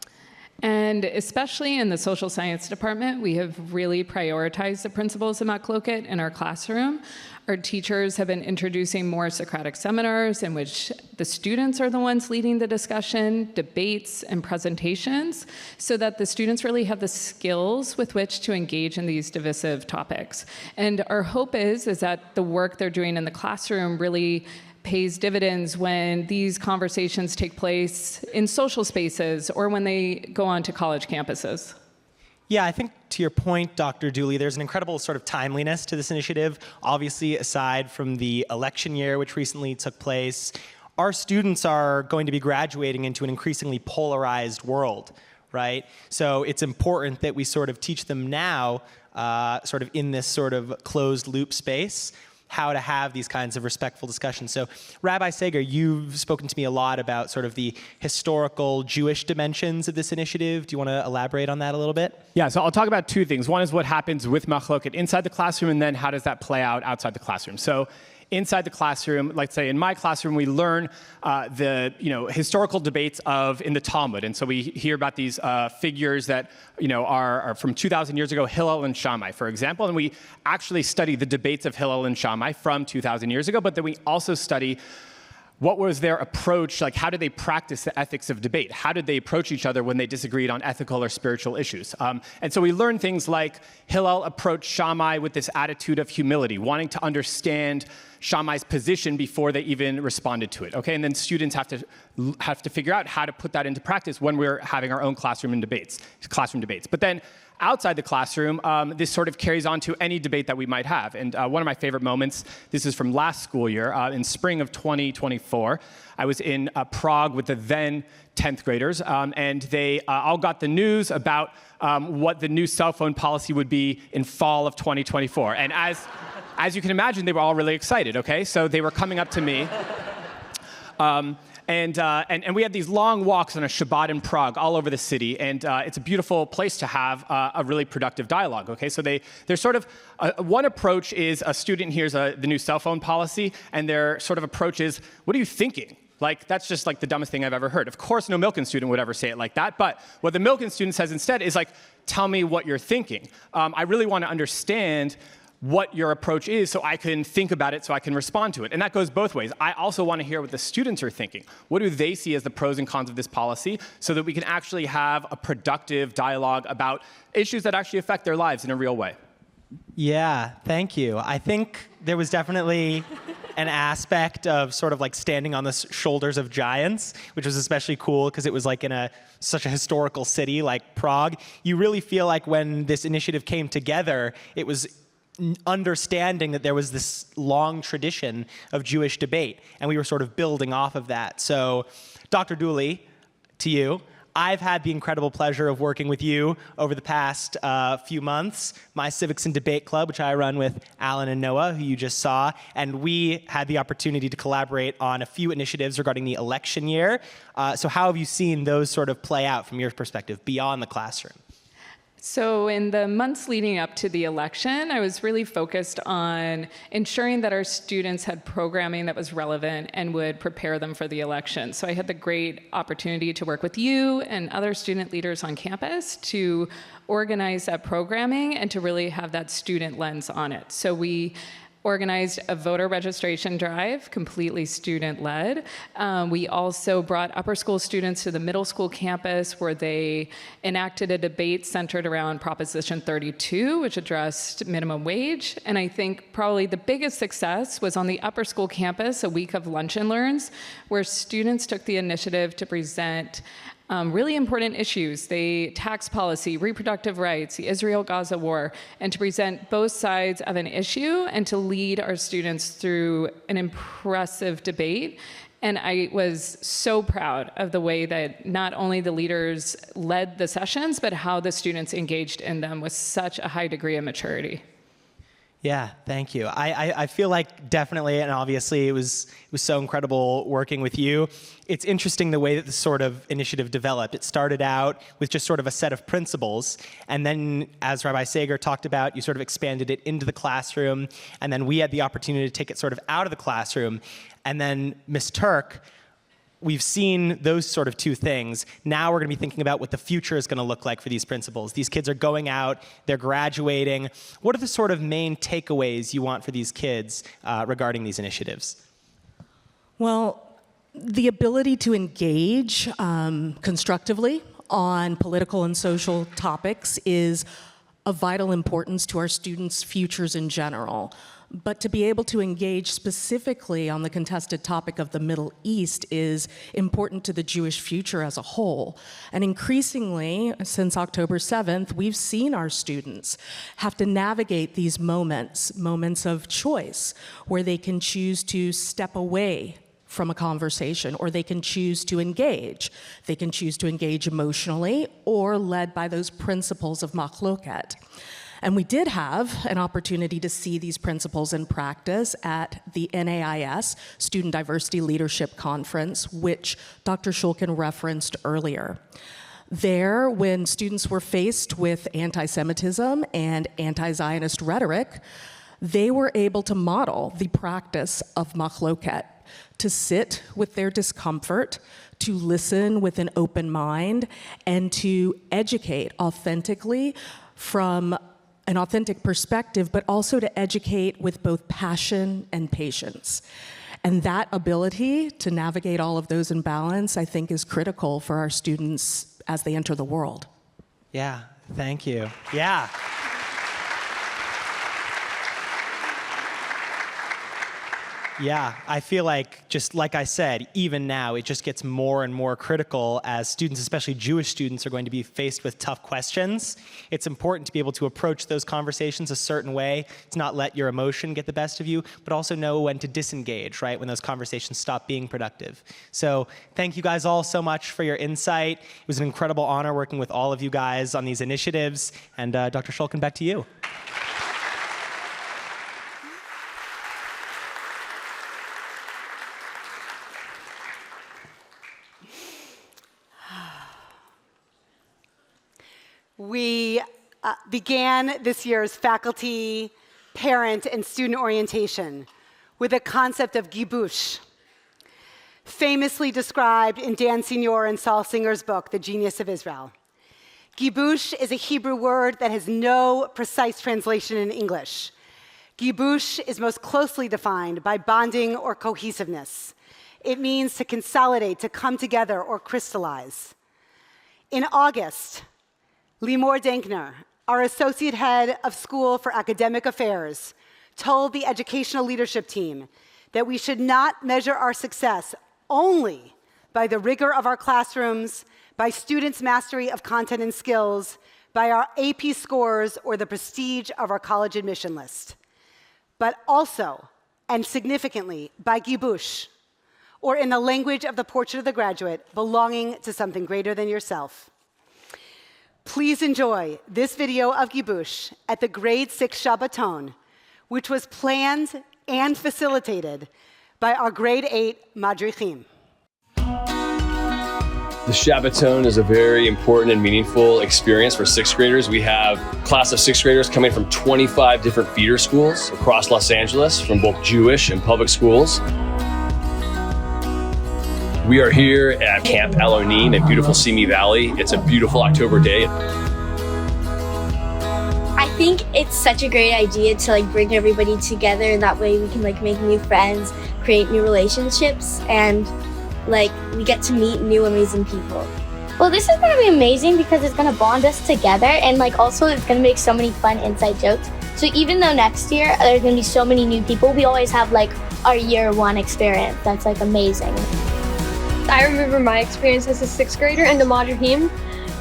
And especially in the social science department, we have really prioritized the principles of machloket in our classroom. Our teachers have been introducing more Socratic seminars in which the students are the ones leading the discussion, debates, and presentations, so that the students really have the skills with which to engage in these divisive topics. And our hope is that the work they're doing in the classroom really pays dividends when these conversations take place in social spaces or when they go on to college campuses. Yeah, I think to your point, Dr. Dooley, there's an incredible sort of timeliness to this initiative. Obviously, aside from the election year, which recently took place, our students are going to be graduating into an increasingly polarized world, right? So it's important that we sort of teach them now, sort of in this sort of closed loop space, how to have these kinds of respectful discussions. So Rabbi Sager, you've spoken to me a lot about sort of the historical Jewish dimensions of this initiative. Do you want to elaborate on that a little bit? Yeah, so I'll talk about two things. One is what happens with machloket inside the classroom, and then how does that play out outside the classroom. So inside the classroom, like say in my classroom, we learn the historical debates in the Talmud, and so we hear about these figures that are from 2,000 years ago, Hillel and Shammai, for example, and we actually study the debates of Hillel and Shammai from 2,000 years ago, but then we also study what was their approach, like how did they practice the ethics of debate? How did they approach each other when they disagreed on ethical or spiritual issues? And so we learn things like Hillel approached Shammai with this attitude of humility, wanting to understand Shammai's position before they even responded to it, okay? And then students have to figure out how to put that into practice when we're having our own classroom debates. But then outside the classroom, this sort of carries on to any debate that we might have. And one of my favorite moments, this is from last school year, in spring of 2024, I was in Prague with the then 10th graders, and they all got the news about what the new cell phone policy would be in fall of 2024. And as you can imagine, they were all really excited, okay? So they were coming up to me. And we had these long walks on a Shabbat in Prague all over the city, and it's a beautiful place to have a really productive dialogue, okay? So there's sort of, one approach is a student hears the new cell phone policy, and their sort of approach is, what are you thinking? Like, that's just like the dumbest thing I've ever heard. Of course, no Milken student would ever say it like that. But what the Milken student says instead is like, tell me what you're thinking. I really want to understand what your approach is so I can think about it, so I can respond to it. And that goes both ways. I also want to hear what the students are thinking. What do they see as the pros and cons of this policy so that we can actually have a productive dialogue about issues that actually affect their lives in a real way? Yeah, thank you. I think there was definitely an aspect of sort of like standing on the shoulders of giants, which was especially cool because it was like in such a historical city like Prague. You really feel like when this initiative came together, it was understanding that there was this long tradition of Jewish debate, and we were sort of building off of that. So, Dr. Dooley, to you, I've had the incredible pleasure of working with you over the past few months. My Civics and Debate Club, which I run with Alan and Noah, who you just saw, and we had the opportunity to collaborate on a few initiatives regarding the election year. So how have you seen those sort of play out from your perspective beyond the classroom? So in the months leading up to the election, I was really focused on ensuring that our students had programming that was relevant and would prepare them for the election. So I had the great opportunity to work with you and other student leaders on campus to organize that programming and to really have that student lens on it. So we organized a voter registration drive, completely student-led. We also brought upper school students to the middle school campus where they enacted a debate centered around Proposition 32, which addressed minimum wage. And I think probably the biggest success was on the upper school campus, a week of lunch and learns, where students took the initiative to present really important issues, the tax policy, reproductive rights, the Israel-Gaza war, and to present both sides of an issue and to lead our students through an impressive debate. And I was so proud of the way that not only the leaders led the sessions, but how the students engaged in them with such a high degree of maturity. Yeah, thank you. I feel like definitely, and obviously it was so incredible working with you. It's interesting the way that this sort of initiative developed. It started out with just sort of a set of principles, and then as Rabbi Sager talked about, you sort of expanded it into the classroom, and then we had the opportunity to take it sort of out of the classroom. And then Ms. Turk, we've seen those sort of two things. Now we're going to be thinking about what the future is going to look like for these principals. These kids are going out, they're graduating. What are the sort of main takeaways you want for these kids regarding these initiatives? Well, the ability to engage constructively on political and social topics is of vital importance to our students' futures in general. But to be able to engage specifically on the contested topic of the Middle East is important to the Jewish future as a whole. And increasingly, since October 7th, we've seen our students have to navigate these moments of choice, where they can choose to step away from a conversation, or they can choose to engage. They can choose to engage emotionally or led by those principles of machloket. And we did have an opportunity to see these principles in practice at the NAIS Student Diversity Leadership Conference, which Dr. Shulkin referenced earlier. There, when students were faced with anti-Semitism and anti-Zionist rhetoric, they were able to model the practice of machloket, to sit with their discomfort, to listen with an open mind, and to educate authentically from an authentic perspective, but also to educate with both passion and patience. And that ability to navigate all of those in balance, I think, is critical for our students as they enter the world. Yeah, thank you. Yeah. Yeah, I feel like, just like I said, even now, it just gets more and more critical as students, especially Jewish students, are going to be faced with tough questions. It's important to be able to approach those conversations a certain way, to not let your emotion get the best of you, but also know when to disengage, right, when those conversations stop being productive. So thank you guys all so much for your insight. It was an incredible honor working with all of you guys on these initiatives. And Dr. Shulkin, back to you. We began this year's faculty, parent, and student orientation with a concept of gibush. famously described in Dan Senior and Saul Singer's book, The Genius of Israel. Gibush is a Hebrew word that has no precise translation in English. Gibush is most closely defined by bonding or cohesiveness. It means to consolidate, to come together, or crystallize. In August, Limor Denkner, our associate head of School for Academic Affairs, told the educational leadership team that we should not measure our success only by the rigor of our classrooms, by students' mastery of content and skills, by our AP scores, or the prestige of our college admission list, but also, and significantly, by Gibush, or in the language of the Portrait of the Graduate, belonging to something greater than yourself. Please enjoy this video of Gibush at the Grade 6 Shabbaton, which was planned and facilitated by our Grade 8 Madrichim. The Shabbaton is a very important and meaningful experience for sixth graders. We have a class of sixth graders coming from 25 different feeder schools across Los Angeles, from both Jewish and public schools. We are here at Camp Elonim in beautiful Simi Valley. It's a beautiful October day. I think it's such a great idea to bring everybody together, and that way we can make new friends, create new relationships, and we get to meet new amazing people. Well, this is going to be amazing because it's going to bond us together, and also it's going to make so many fun inside jokes. So even though next year there's going to be so many new people, we always have our year one experience that's amazing. I remember my experience as a sixth grader in the Madrichim.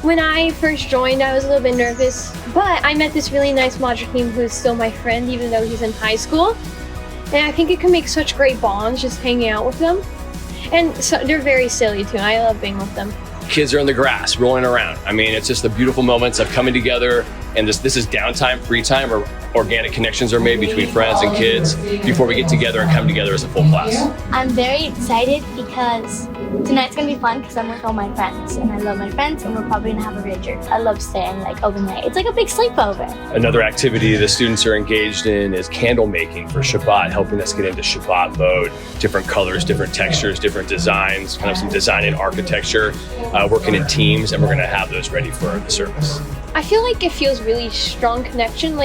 When I first joined, I was a little bit nervous, but I met this really nice Madrichim who's still my friend even though he's in high school. And I think it can make such great bonds just hanging out with them. And so they're very silly too. I love being with them. Kids are in the grass, rolling around. I mean, it's just the beautiful moments of coming together, and this is downtime, free time, or organic connections are made between friends and kids before we get together and come together as a full class. I'm very excited because tonight's going to be fun because I'm with all my friends, and I love my friends, and we're probably going to have a great jerk. I love staying overnight. It's like a big sleepover. Another activity the students are engaged in is candle making for Shabbat, helping us get into Shabbat mode. Different colors, different textures, different designs, kind of some design and architecture, working in teams, and we're going to have those ready for the service. I feel like it feels really strong connection.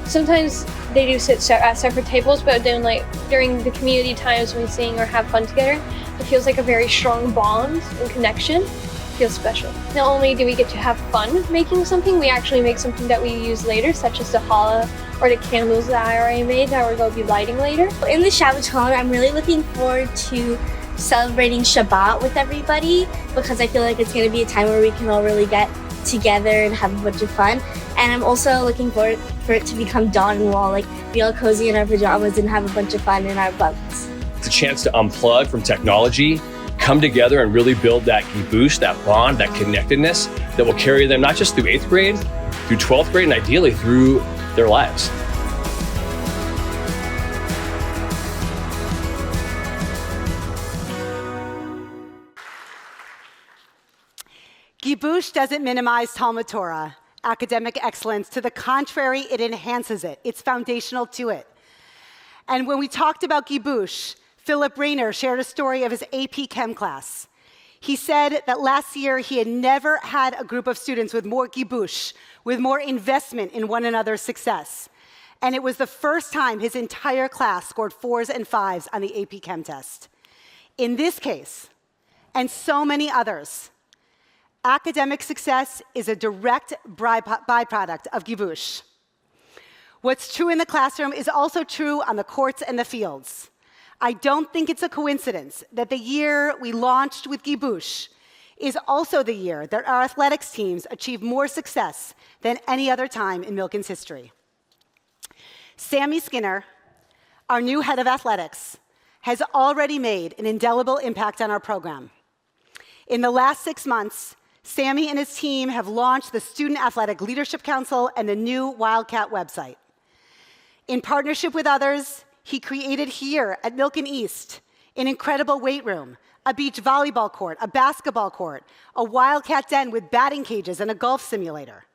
Sometimes they do sit at separate tables, but then during the community times when we sing or have fun together, it feels like a very strong bond and connection. It feels special. Not only do we get to have fun making something, we actually make something that we use later, such as the challah or the candles that I already made that we're going to be lighting later. In the Shabbaton, I'm really looking forward to celebrating Shabbat with everybody because I feel like it's going to be a time where we can all really get together and have a bunch of fun. And I'm also looking forward for it to become dawn and we'll all be all cozy in our pajamas and have a bunch of fun in our bunks. It's a chance to unplug from technology, come together and really build that gibush, that bond, that connectedness that will carry them not just through 8th grade, through 12th grade, and ideally through their lives. Gibush doesn't minimize Talmud Torah, academic excellence. To the contrary, it enhances it. It's foundational to it. And when we talked about Gibush, Philip Rayner shared a story of his AP Chem class. He said that last year he had never had a group of students with more Gibush, with more investment in one another's success. And it was the first time his entire class scored 4s and 5s on the AP Chem test. In this case, and so many others, academic success is a direct byproduct of Gibush. What's true in the classroom is also true on the courts and the fields. I don't think it's a coincidence that the year we launched with Gibush is also the year that our athletics teams achieved more success than any other time in Milken's history. Sammy Skinner, our new head of athletics, has already made an indelible impact on our program. In the last 6 months, Sammy and his team have launched the Student Athletic Leadership Council and the new Wildcat website. In partnership with others, he created here at Milken East an incredible weight room, a beach volleyball court, a basketball court, a Wildcat den with batting cages and a golf simulator.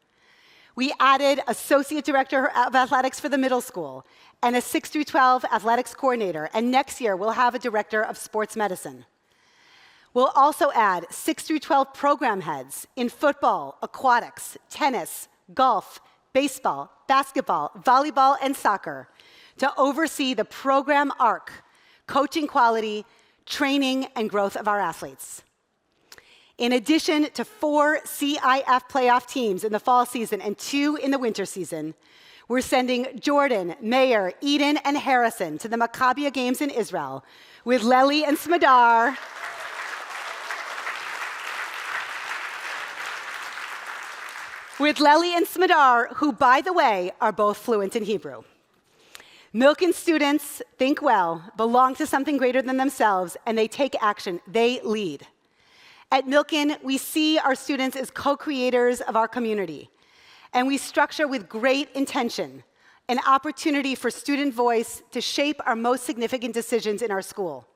We added Associate Director of Athletics for the middle school and a 6 through 12 athletics coordinator, and next year we'll have a Director of Sports Medicine. We'll also add 6 through 12 program heads in football, aquatics, tennis, golf, baseball, basketball, volleyball, and soccer to oversee the program arc, coaching quality, training, and growth of our athletes. In addition to 4 CIF playoff teams in the fall season and 2 in the winter season, we're sending Jordan, Mayer, Eden, and Harrison to the Maccabia Games in Israel with Lely and Smadar. With Lely and Smadar, who, by the way, are both fluent in Hebrew. Milken students think well, belong to something greater than themselves, and they take action. They lead. At Milken, we see our students as co-creators of our community, and we structure with great intention an opportunity for student voice to shape our most significant decisions in our school.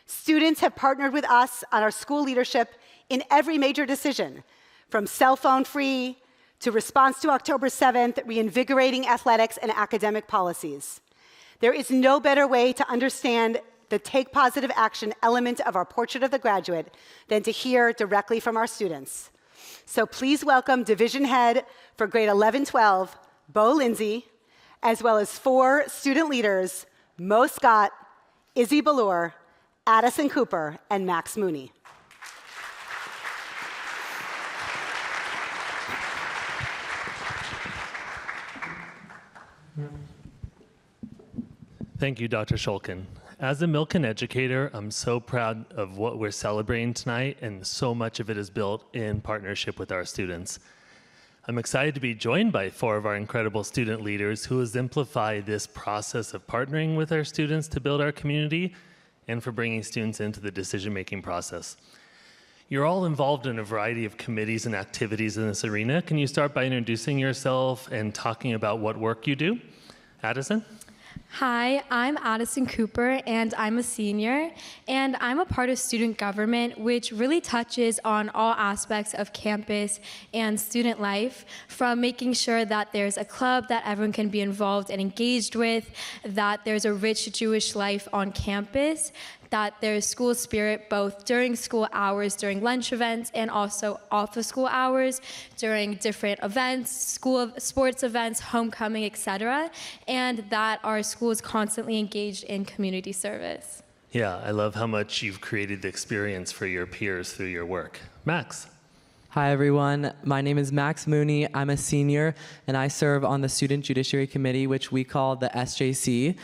Students have partnered with us on our school leadership in every major decision, from cell phone free to response to October 7th, reinvigorating athletics and academic policies. There is no better way to understand the take positive action element of our portrait of the graduate than to hear directly from our students. So please welcome Division Head for grade 11-12, Bo Lindsay, as well as 4 student leaders, Mo Scott, Izzy Ballure, Addison Cooper, and Max Mooney. Thank you, Dr. Shulkin. As a Milken educator, I'm so proud of what we're celebrating tonight, and so much of it is built in partnership with our students. I'm excited to be joined by 4 of our incredible student leaders who exemplify this process of partnering with our students to build our community and for bringing students into the decision-making process. You're all involved in a variety of committees and activities in this arena. Can you start by introducing yourself and talking about what work you do? Addison? Hi, I'm Addison Cooper, and I'm a senior, and I'm a part of student government, which really touches on all aspects of campus and student life, from making sure that there's a club that everyone can be involved and engaged with, that there's a rich Jewish life on campus, that there's school spirit both during school hours, during lunch events, and also off of school hours, during different events, school sports events, homecoming, etc., and that our school is constantly engaged in community service. Yeah, I love how much you've created the experience for your peers through your work. Max. Hi, everyone. My name is Max Mooney. I'm a senior, and I serve on the Student Judiciary Committee, which we call the SJC.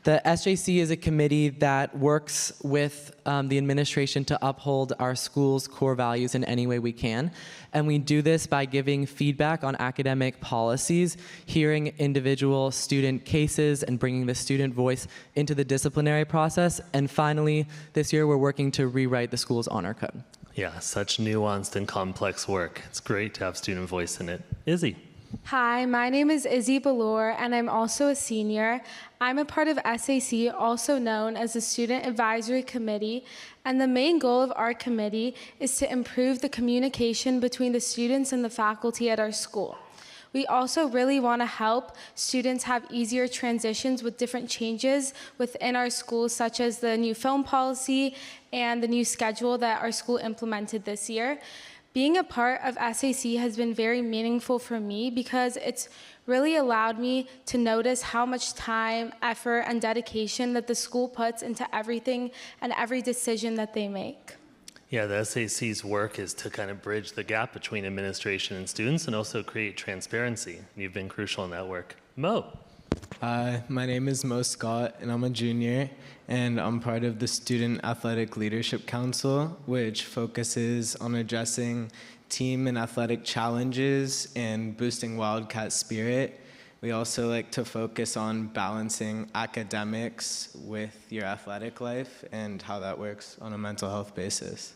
The SJC is a committee that works with the administration to uphold our school's core values in any way we can. And we do this by giving feedback on academic policies, hearing individual student cases, and bringing the student voice into the disciplinary process. And finally, this year, we're working to rewrite the school's honor code. Yeah, such nuanced and complex work. It's great to have student voice in it. Izzy. Hi, my name is Izzy Ballure, and I'm also a senior. I'm a part of SAC, also known as the Student Advisory Committee, and the main goal of our committee is to improve the communication between the students and the faculty at our school. We also really want to help students have easier transitions with different changes within our schools, such as the new film policy and the new schedule that our school implemented this year. Being a part of SAC has been very meaningful for me because it's really allowed me to notice how much time, effort, and dedication that the school puts into everything and every decision that they make. Yeah, the SAC's work is to kind of bridge the gap between administration and students and also create transparency. And you've been crucial in that work. Mo. Hi, my name is Mo Scott, and I'm a junior, and I'm part of the Student Athletic Leadership Council, which focuses on addressing team and athletic challenges and boosting Wildcat spirit. We also like to focus on balancing academics with your athletic life and how that works on a mental health basis.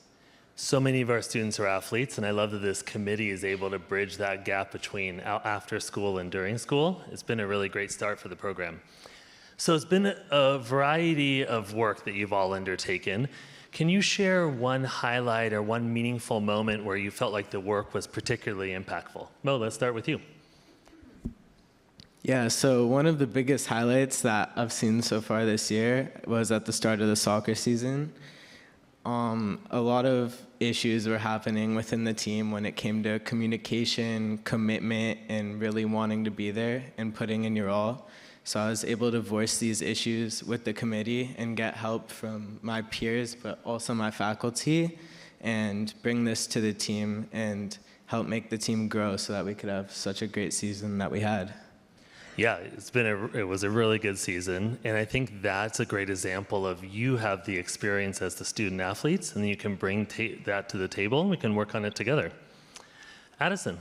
So many of our students are athletes, and I love that this committee is able to bridge that gap between after school and during school. It's been a really great start for the program. So it's been a variety of work that you've all undertaken. Can you share one highlight or one meaningful moment where you felt like the work was particularly impactful? Mo, let's start with you. Yeah, so one of the biggest highlights that I've seen so far this year was at the start of the soccer season. A lot of issues were happening within the team when it came to communication, commitment, and really wanting to be there and putting in your all. So I was able to voice these issues with the committee and get help from my peers, but also my faculty, and bring this to the team and help make the team grow so that we could have such a great season that we had. Yeah, it was a really good season, and I think that's a great example of you have the experience as the student athletes, and you can bring that to the table, and we can work on it together. Addison.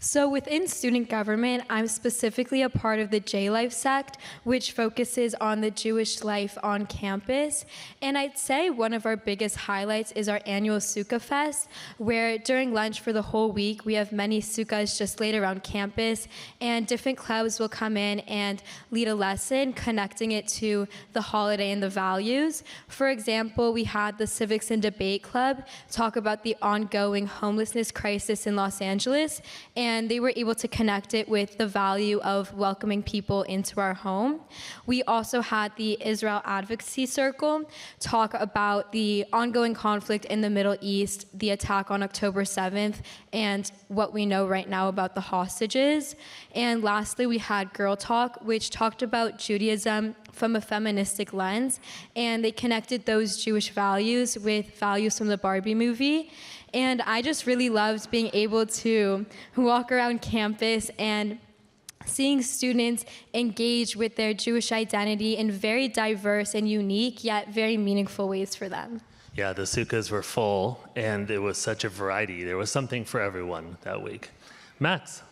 So within student government, I'm specifically a part of the J-Life sect, which focuses on the Jewish life on campus. And I'd say one of our biggest highlights is our annual Sukkah Fest, where during lunch for the whole week, we have many sukkahs just laid around campus, and different clubs will come in and lead a lesson connecting it to the holiday and the values. For example, we had the Civics and Debate Club talk about the ongoing homelessness crisis in Los Angeles, and they were able to connect it with the value of welcoming people into our home. We also had the Israel Advocacy Circle talk about the ongoing conflict in the Middle East, the attack on October 7th, and what we know right now about the hostages. And lastly, we had Girl Talk, which talked about Judaism from a feministic lens, and they connected those Jewish values with values from the Barbie movie. And I just really loved being able to walk around campus and seeing students engage with their Jewish identity in very diverse and unique, yet very meaningful ways for them. Yeah, the sukkahs were full, and it was such a variety. There was something for everyone that week. Max.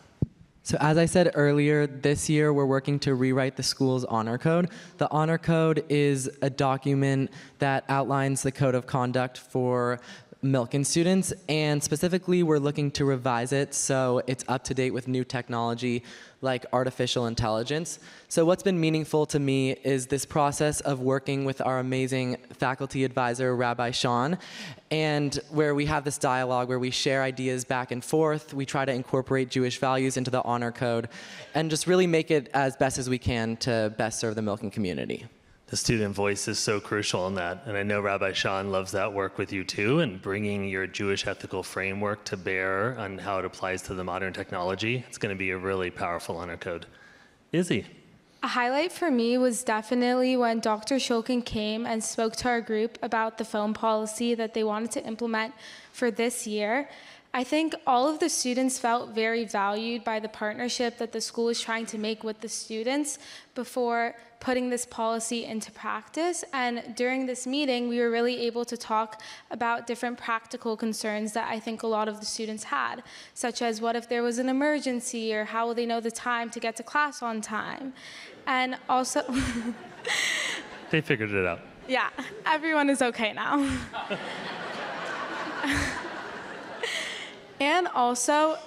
So as I said earlier, this year we're working to rewrite the school's honor code. The honor code is a document that outlines the code of conduct for Milken students, and specifically we're looking to revise it so it's up to date with new technology like artificial intelligence. So what's been meaningful to me is this process of working with our amazing faculty advisor, Rabbi Sean, and where we have this dialogue where we share ideas back and forth, we try to incorporate Jewish values into the honor code, and just really make it as best as we can to best serve the Milken community. The student voice is so crucial in that, and I know Rabbi Sean loves that work with you too, and bringing your Jewish ethical framework to bear on how it applies to the modern technology. It's going to be a really powerful honor code. Izzy. A highlight for me was definitely when Dr. Shulkin came and spoke to our group about the phone policy that they wanted to implement for this year. I think all of the students felt very valued by the partnership that the school is trying to make with the students before putting this policy into practice. And during this meeting, we were really able to talk about different practical concerns that I think a lot of the students had, such as what if there was an emergency, or how will they know the time to get to class on time? And also... They figured it out. Yeah, everyone is okay now. And also,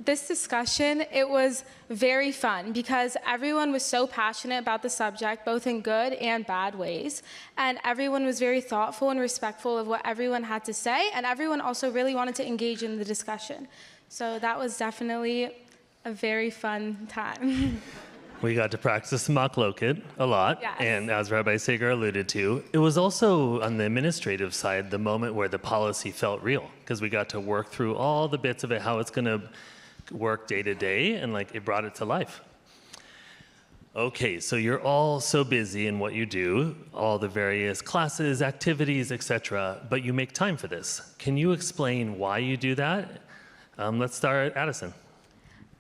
this discussion, it was very fun because everyone was so passionate about the subject, both in good and bad ways. And everyone was very thoughtful and respectful of what everyone had to say. And everyone also really wanted to engage in the discussion. So that was definitely a very fun time. We got to practice Machloket a lot, Yes. And as Rabbi Sager alluded to, it was also on the administrative side the moment where the policy felt real, because we got to work through all the bits of it, how it's going to work day to day, and like it brought it to life. Okay, so you're all so busy in what you do, all the various classes, activities, etc., but you make time for this. Can you explain why you do that? Let's start, Addison.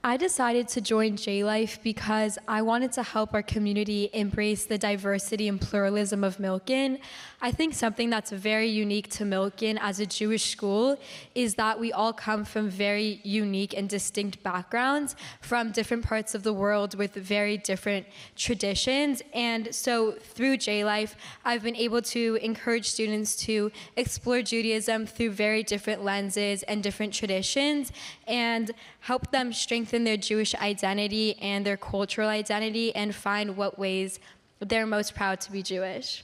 I decided to join J-Life because I wanted to help our community embrace the diversity and pluralism of Milken. I think something that's very unique to Milken as a Jewish school is that we all come from very unique and distinct backgrounds from different parts of the world with very different traditions. And so through J-Life, I've been able to encourage students to explore Judaism through very different lenses and different traditions, and help them strengthen their Jewish identity and their cultural identity and find what ways they're most proud to be Jewish.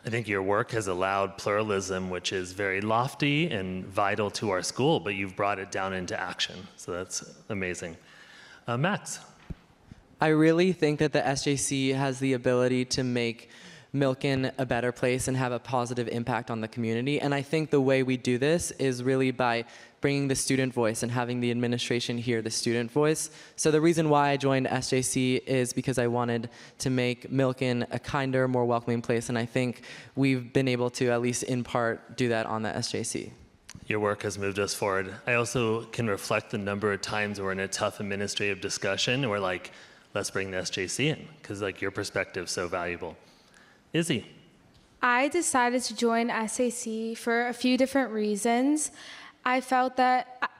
I think your work has allowed pluralism, which is very lofty and vital to our school, but you've brought it down into action. So that's amazing. Max. I really think that the SJC has the ability to make Milken a better place and have a positive impact on the community. And I think the way we do this is really by bringing the student voice and having the administration hear the student voice. So the reason why I joined SJC is because I wanted to make Milken a kinder, more welcoming place, and I think we've been able to, at least in part, do that on the SJC. Your work has moved us forward. I also can reflect the number of times we're in a tough administrative discussion and we're like, let's bring the SJC in, because like your perspective is so valuable. Izzy. I decided to join SAC for a few different reasons. I felt that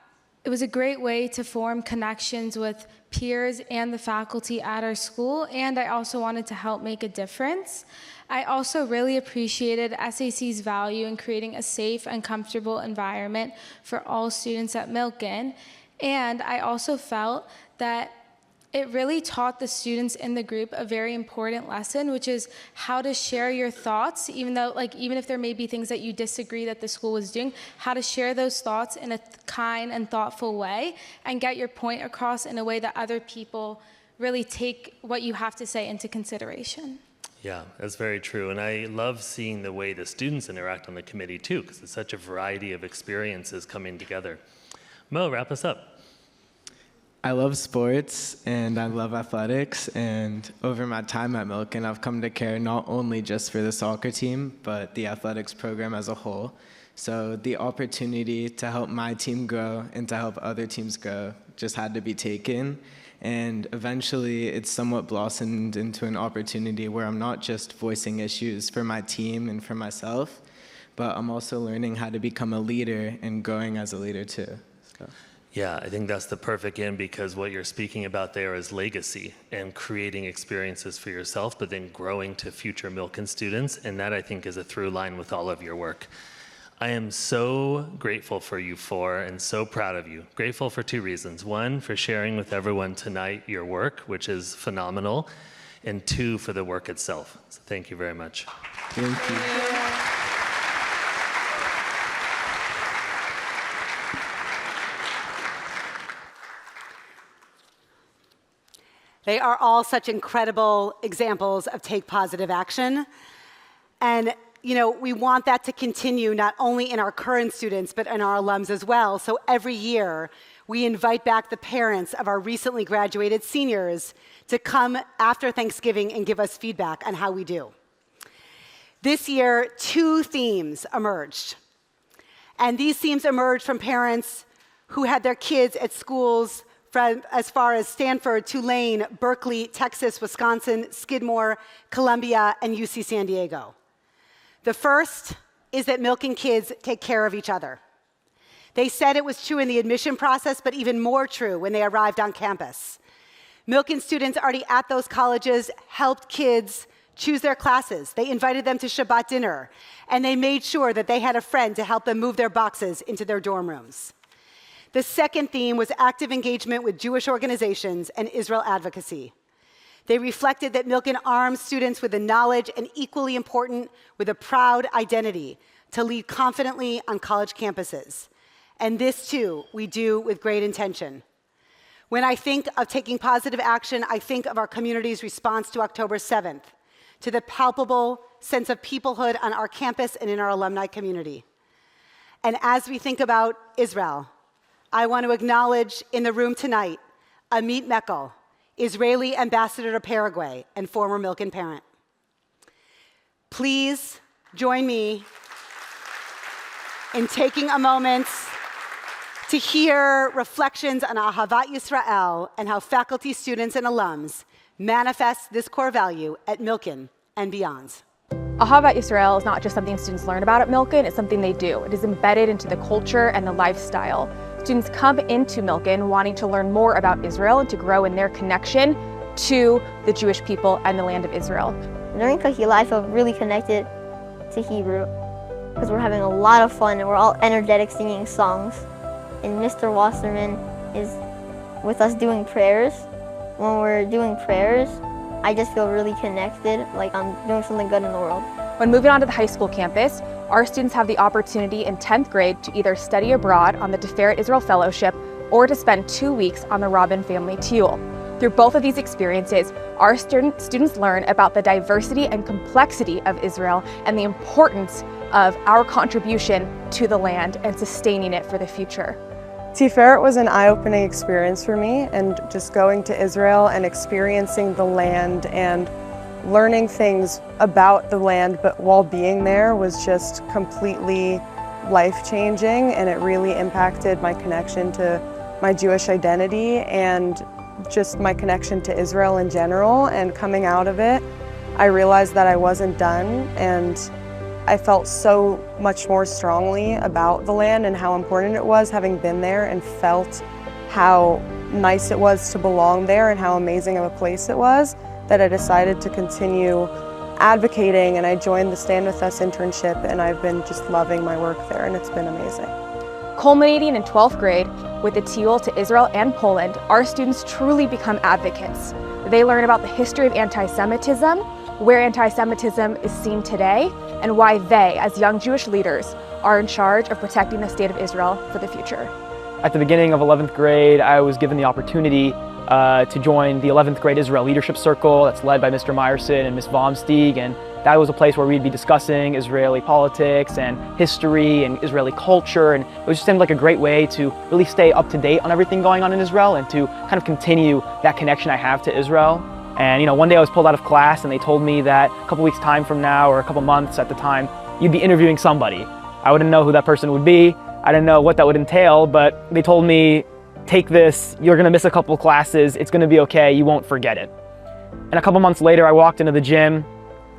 it was a great way to form connections with peers and the faculty at our school, and I also wanted to help make a difference. I also really appreciated SAC's value in creating a safe and comfortable environment for all students at Milken, and I also felt that it really taught the students in the group a very important lesson, which is how to share your thoughts, even if there may be things that you disagree that the school was doing, how to share those thoughts in a kind and thoughtful way and get your point across in a way that other people really take what you have to say into consideration. Yeah, that's very true. And I love seeing the way the students interact on the committee too, because it's such a variety of experiences coming together. Mo, wrap us up. I love sports and I love athletics, and over my time at Milken, I've come to care not only just for the soccer team, but the athletics program as a whole. So the opportunity to help my team grow and to help other teams grow just had to be taken. And eventually it's somewhat blossomed into an opportunity where I'm not just voicing issues for my team and for myself, but I'm also learning how to become a leader and growing as a leader too. So. Yeah, I think that's the perfect end, because what you're speaking about there is legacy and creating experiences for yourself, but then growing to future Milken students. And that, I think, is a through line with all of your work. I am so grateful for you four and so proud of you. Grateful for two reasons. One, for sharing with everyone tonight your work, which is phenomenal. And two, for the work itself. So thank you very much. Thank you. They are all such incredible examples of take positive action. And we want that to continue not only in our current students, but in our alums as well. So every year, we invite back the parents of our recently graduated seniors to come after Thanksgiving and give us feedback on how we do. This year, 2 themes emerged. And these themes emerged from parents who had their kids at schools from as far as Stanford, Tulane, Berkeley, Texas, Wisconsin, Skidmore, Columbia, and UC San Diego. The first is that Milken kids take care of each other. They said it was true in the admission process, but even more true when they arrived on campus. Milken students already at those colleges helped kids choose their classes. They invited them to Shabbat dinner, and they made sure that they had a friend to help them move their boxes into their dorm rooms. The second theme was active engagement with Jewish organizations and Israel advocacy. They reflected that Milken arms students with the knowledge and, equally important, with a proud identity to lead confidently on college campuses. And this, too, we do with great intention. When I think of taking positive action, I think of our community's response to October 7th, to the palpable sense of peoplehood on our campus and in our alumni community. And as we think about Israel, I want to acknowledge in the room tonight Amit Mekel, Israeli ambassador to Paraguay and former Milken parent. Please join me in taking a moment to hear reflections on Ahavat Yisrael and how faculty, students, and alums manifest this core value at Milken and beyond. Ahavat Yisrael is not just something students learn about at Milken, it's something they do. It is embedded into the culture and the lifestyle. Students come into Milken wanting to learn more about Israel and to grow in their connection to the Jewish people and the land of Israel. During Kahila, I feel really connected to Hebrew because we're having a lot of fun and we're all energetic singing songs. And Mr. Wasserman is with us doing prayers. When we're doing prayers, I just feel really connected, like I'm doing something good in the world. When moving on to the high school campus, our students have the opportunity in 10th grade to either study abroad on the Tiferet Israel Fellowship or to spend 2 weeks on the Robin Family Teal. Through both of these experiences, our students learn about the diversity and complexity of Israel and the importance of our contribution to the land and sustaining it for the future. Tiferet was an eye-opening experience for me, and just going to Israel and experiencing the land and learning things about the land, but while being there was just completely life-changing, and it really impacted my connection to my Jewish identity and just my connection to Israel in general. And coming out of it, I realized that I wasn't done, and I felt so much more strongly about the land and how important it was, having been there and felt how nice it was to belong there and how amazing of a place it was, that I decided to continue advocating, and I joined the Stand With Us internship, and I've been just loving my work there, and it's been amazing. Culminating in 12th grade with the Tiul to Israel and Poland, our students truly become advocates. They learn about the history of anti-Semitism, where anti-Semitism is seen today, and why they, as young Jewish leaders, are in charge of protecting the state of Israel for the future. At the beginning of 11th grade, I was given the opportunity to join the 11th grade Israel Leadership Circle that's led by Mr. Meyerson and Ms. Vomsteeg, and that was a place where we'd be discussing Israeli politics and history and Israeli culture, and it just seemed like a great way to really stay up to date on everything going on in Israel and to kind of continue that connection I have to Israel. And you know, one day I was pulled out of class and they told me that a couple weeks time from now, or a couple months at the time, you'd be interviewing somebody. I wouldn't know who that person would be. I didn't know what that would entail, but they told me, take this, you're gonna miss a couple classes, it's gonna be okay, you won't forget it. And a couple months later, I walked into the gym,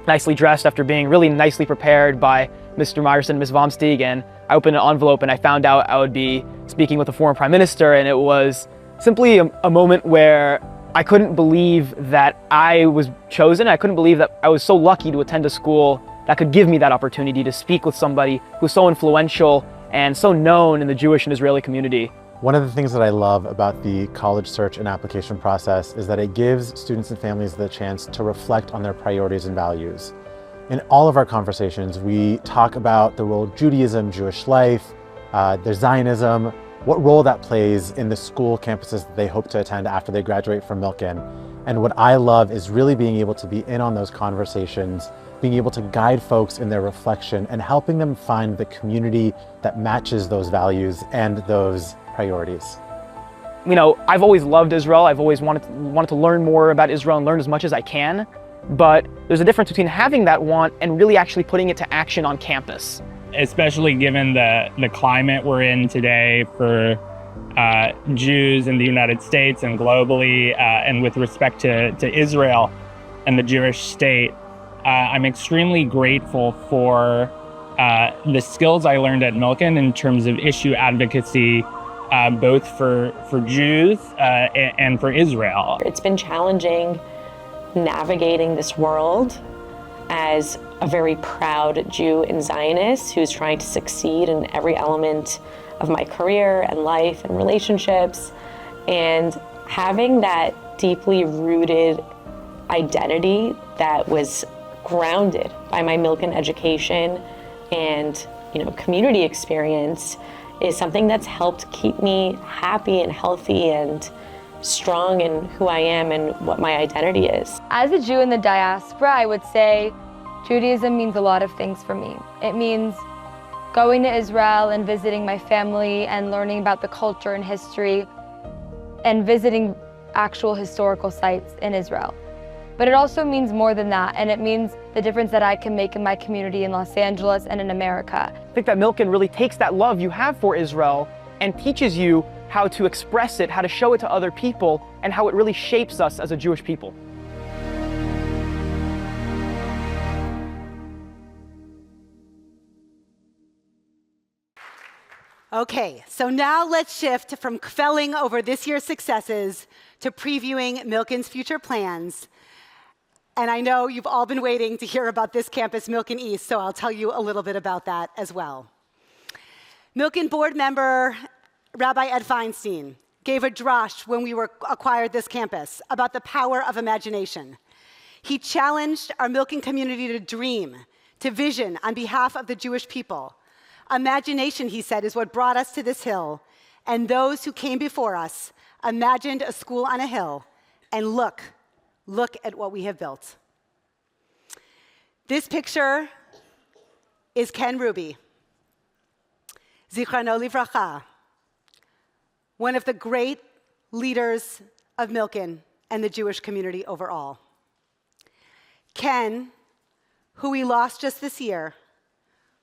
nicely dressed after being really nicely prepared by Mr. Meyerson and Ms. Vomsteeg, and I opened an envelope and I found out I would be speaking with the former Prime Minister, and it was simply a moment where I couldn't believe that I was chosen. I couldn't believe that I was so lucky to attend a school that could give me that opportunity to speak with somebody who's so influential and so known in the Jewish and Israeli community. One of the things that I love about the college search and application process is that it gives students and families the chance to reflect on their priorities and values. In all of our conversations, we talk about the role of Judaism, Jewish life, their Zionism, what role that plays in the school campuses that they hope to attend after they graduate from Milken. And what I love is really being able to be in on those conversations, being able to guide folks in their reflection and helping them find the community that matches those values and those priorities. You know, I've always loved Israel. I've always wanted to learn more about Israel and learn as much as I can. But there's a difference between having that want and really actually putting it to action on campus. Especially given the climate we're in today for Jews in the United States and globally, and with respect to Israel and the Jewish state, I'm extremely grateful for the skills I learned at Milken in terms of issue advocacy, both for Jews and for Israel. It's been challenging navigating this world as a very proud Jew and Zionist who's trying to succeed in every element of my career and life and relationships, and having that deeply rooted identity that was grounded by my Milken education and community experience is something that's helped keep me happy and healthy and strong in who I am and what my identity is. As a Jew in the diaspora, I would say Judaism means a lot of things for me. It means going to Israel and visiting my family and learning about the culture and history and visiting actual historical sites in Israel. But it also means more than that, and it means the difference that I can make in my community in Los Angeles and in America. I think that Milken really takes that love you have for Israel and teaches you how to express it, how to show it to other people, and how it really shapes us as a Jewish people. Okay, so now let's shift from quelling over this year's successes to previewing Milken's future plans. And I know you've all been waiting to hear about this campus, Milken East, so I'll tell you a little bit about that as well. Milken board member Rabbi Ed Feinstein gave a drash when we acquired this campus about the power of imagination. He challenged our Milken community to dream, to vision on behalf of the Jewish people. Imagination, he said, is what brought us to this hill, and those who came before us imagined a school on a hill, And look at what we have built. This picture is Ken Ruby, Zichrano Livracha, one of the great leaders of Milken and the Jewish community overall. Ken, who we lost just this year,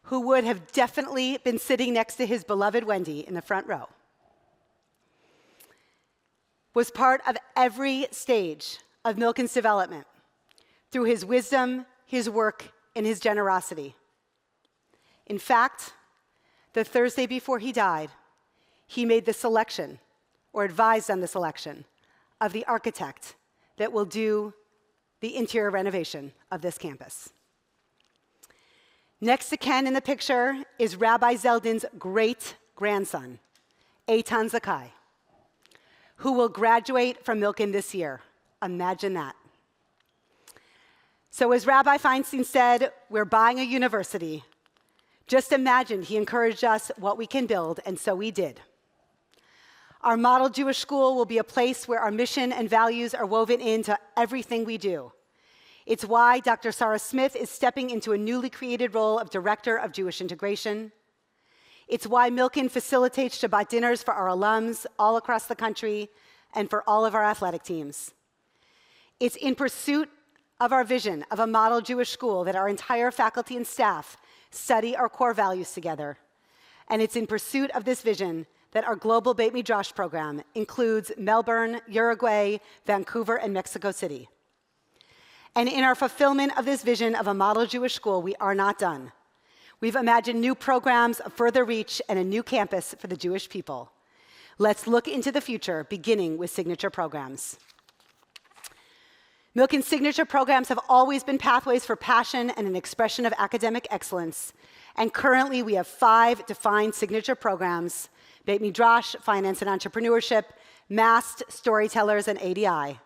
who would have definitely been sitting next to his beloved Wendy in the front row, was part of every stage of Milken's development through his wisdom, his work, and his generosity. In fact, the Thursday before he died, he made the selection, or advised on the selection, of the architect that will do the interior renovation of this campus. Next to Ken in the picture is Rabbi Zeldin's great-grandson, Eitan Zakai, who will graduate from Milken this year. Imagine that. So as Rabbi Feinstein said, we're buying a university. Just imagine he encouraged us what we can build, and so we did. Our model Jewish school will be a place where our mission and values are woven into everything we do. It's why Dr. Sarah Smith is stepping into a newly created role of Director of Jewish Integration. It's why Milken facilitates Shabbat dinners for our alums all across the country and for all of our athletic teams. It's in pursuit of our vision of a model Jewish school that our entire faculty and staff study our core values together. And it's in pursuit of this vision that our global Beit Midrash program includes Melbourne, Uruguay, Vancouver, and Mexico City. And in our fulfillment of this vision of a model Jewish school, we are not done. We've imagined new programs of further reach and a new campus for the Jewish people. Let's look into the future, beginning with signature programs. Milken's signature programs have always been pathways for passion and an expression of academic excellence. And currently, we have 5 defined signature programs: Beit Midrash, Finance and Entrepreneurship, Mast, Storytellers, and ADI.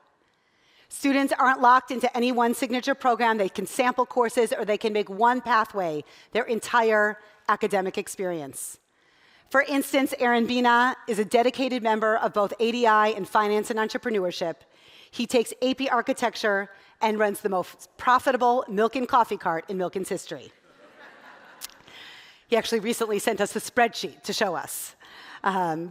Students aren't locked into any one signature program. They can sample courses, or they can make one pathway their entire academic experience. For instance, Aaron Bina is a dedicated member of both ADI and Finance and Entrepreneurship. He takes AP Architecture and runs the most profitable Milken coffee cart in Milken's history. He actually recently sent us a spreadsheet to show us.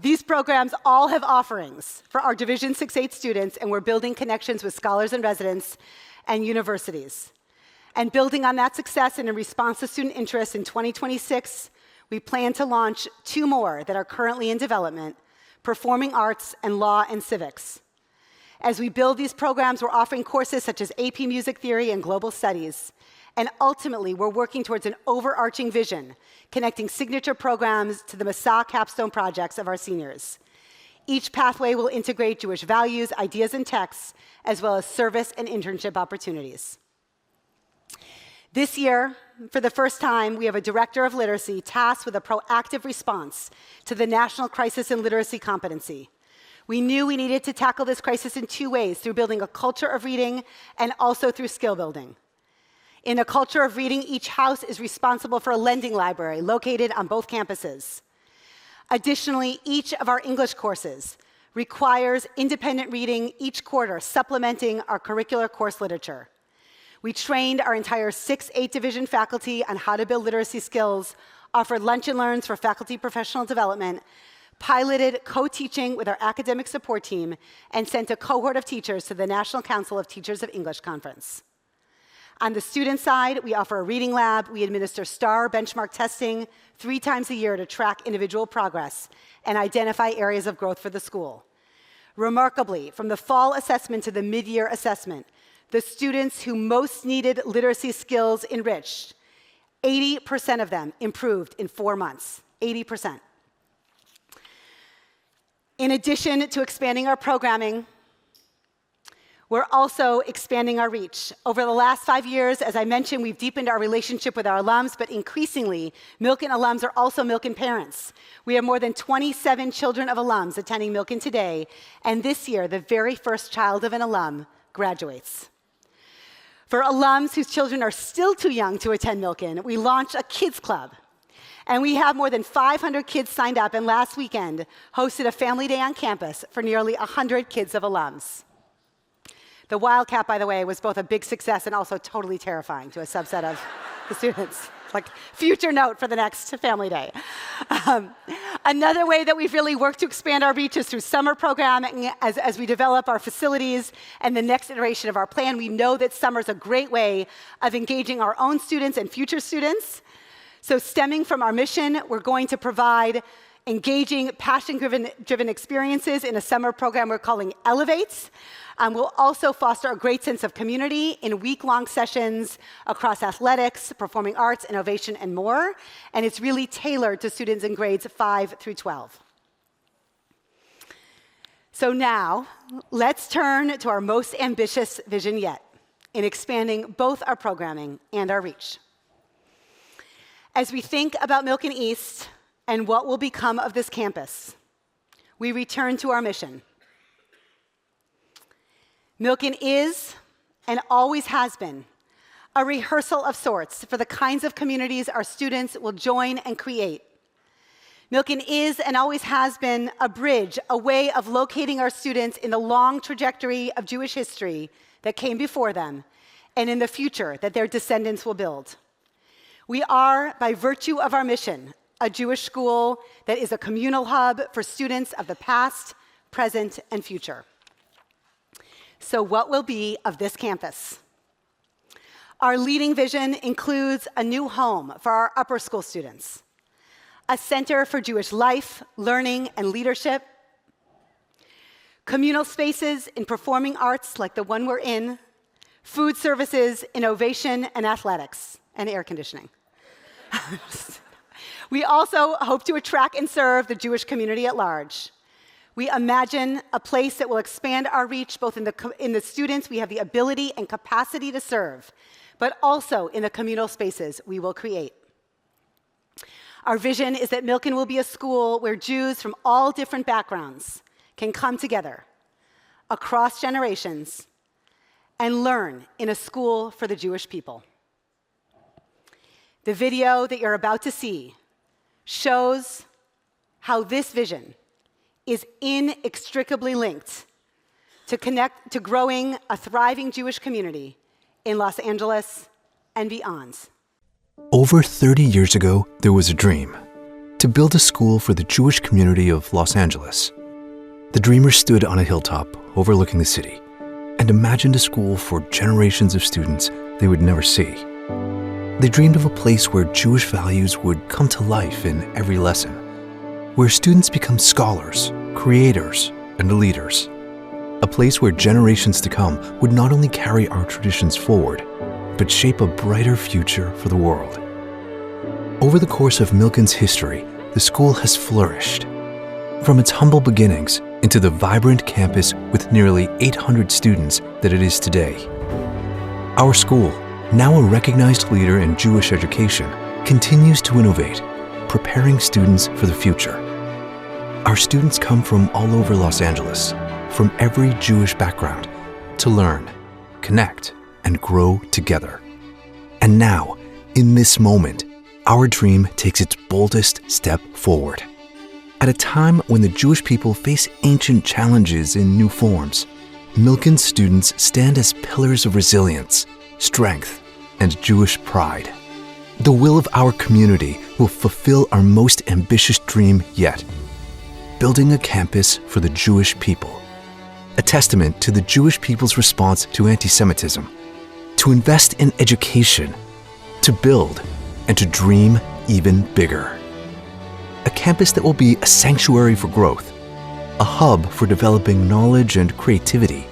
These programs all have offerings for our Division 6-8 students, and we're building connections with scholars and residents and universities. And building on that success and in response to student interest in 2026, we plan to launch 2 more that are currently in development: Performing Arts and Law and Civics. As we build these programs, we're offering courses such as AP Music Theory and Global Studies. And ultimately, we're working towards an overarching vision, connecting signature programs to the Masa capstone projects of our seniors. Each pathway will integrate Jewish values, ideas, and texts, as well as service and internship opportunities. This year, for the first time, we have a Director of Literacy tasked with a proactive response to the National Crisis in Literacy Competency. We knew we needed to tackle this crisis in 2 ways: through building a culture of reading and also through skill building. In a culture of reading, each house is responsible for a lending library located on both campuses. Additionally, each of our English courses requires independent reading each quarter, supplementing our curricular course literature. We trained our entire 6-8 division faculty on how to build literacy skills, offered lunch and learns for faculty professional development, piloted co-teaching with our academic support team, and sent a cohort of teachers to the National Council of Teachers of English Conference. On the student side, we offer a reading lab. We administer STAR benchmark testing 3 times a year to track individual progress and identify areas of growth for the school. Remarkably, from the fall assessment to the mid-year assessment, the students who most needed literacy skills enriched, 80% of them improved in 4 months, 80%. In addition to expanding our programming, we're also expanding our reach. Over the last 5 years, as I mentioned, we've deepened our relationship with our alums, but increasingly, Milken alums are also Milken parents. We have more than 27 children of alums attending Milken today, and this year, the very first child of an alum graduates. For alums whose children are still too young to attend Milken, we launched a kids club. And we have more than 500 kids signed up, and last weekend hosted a family day on campus for nearly 100 kids of alums. The Wildcat, by the way, was both a big success and also totally terrifying to a subset of the students. Like, future note for the next family day. Another way that we've really worked to expand our reach is through summer programming. As we develop our facilities and the next iteration of our plan, we know that summer is a great way of engaging our own students and future students. So stemming from our mission, we're going to provide engaging, passion-driven experiences in a summer program we're calling Elevates. We'll also foster a great sense of community in week-long sessions across athletics, performing arts, innovation, and more. And it's really tailored to students in grades 5 through 12. So now, let's turn to our most ambitious vision yet in expanding both our programming and our reach. As we think about Milken East and what will become of this campus, we return to our mission. Milken is, and always has been, a rehearsal of sorts for the kinds of communities our students will join and create. Milken is, and always has been, a bridge, a way of locating our students in the long trajectory of Jewish history that came before them, and in the future that their descendants will build. We are, by virtue of our mission, a Jewish school that is a communal hub for students of the past, present, and future. So what will be of this campus? Our leading vision includes a new home for our upper school students, a center for Jewish life, learning, and leadership, communal spaces in performing arts like the one we're in, food services, innovation, and athletics, and air conditioning. We also hope to attract and serve the Jewish community at large. We imagine a place that will expand our reach both in the students we have the ability and capacity to serve, but also in the communal spaces we will create. Our vision is that Milken will be a school where Jews from all different backgrounds can come together across generations and learn in a school for the Jewish people. The video that you're about to see shows how this vision is inextricably linked to growing a thriving Jewish community in Los Angeles and beyond. Over 30 years ago, there was a dream to build a school for the Jewish community of Los Angeles. The dreamers stood on a hilltop overlooking the city and imagined a school for generations of students they would never see. They dreamed of a place where Jewish values would come to life in every lesson, where students become scholars, creators, and leaders. A place where generations to come would not only carry our traditions forward, but shape a brighter future for the world. Over the course of Milken's history, the school has flourished. From its humble beginnings into the vibrant campus with nearly 800 students that it is today. Our school, now a recognized leader in Jewish education, continues to innovate, preparing students for the future. Our students come from all over Los Angeles, from every Jewish background, to learn, connect, and grow together. And now, in this moment, our dream takes its boldest step forward. At a time when the Jewish people face ancient challenges in new forms, Milken's students stand as pillars of resilience, strength, and Jewish pride. The will of our community will fulfill our most ambitious dream yet, building a campus for the Jewish people, a testament to the Jewish people's response to anti-Semitism, to invest in education, to build, and to dream even bigger. A campus that will be a sanctuary for growth, a hub for developing knowledge and creativity,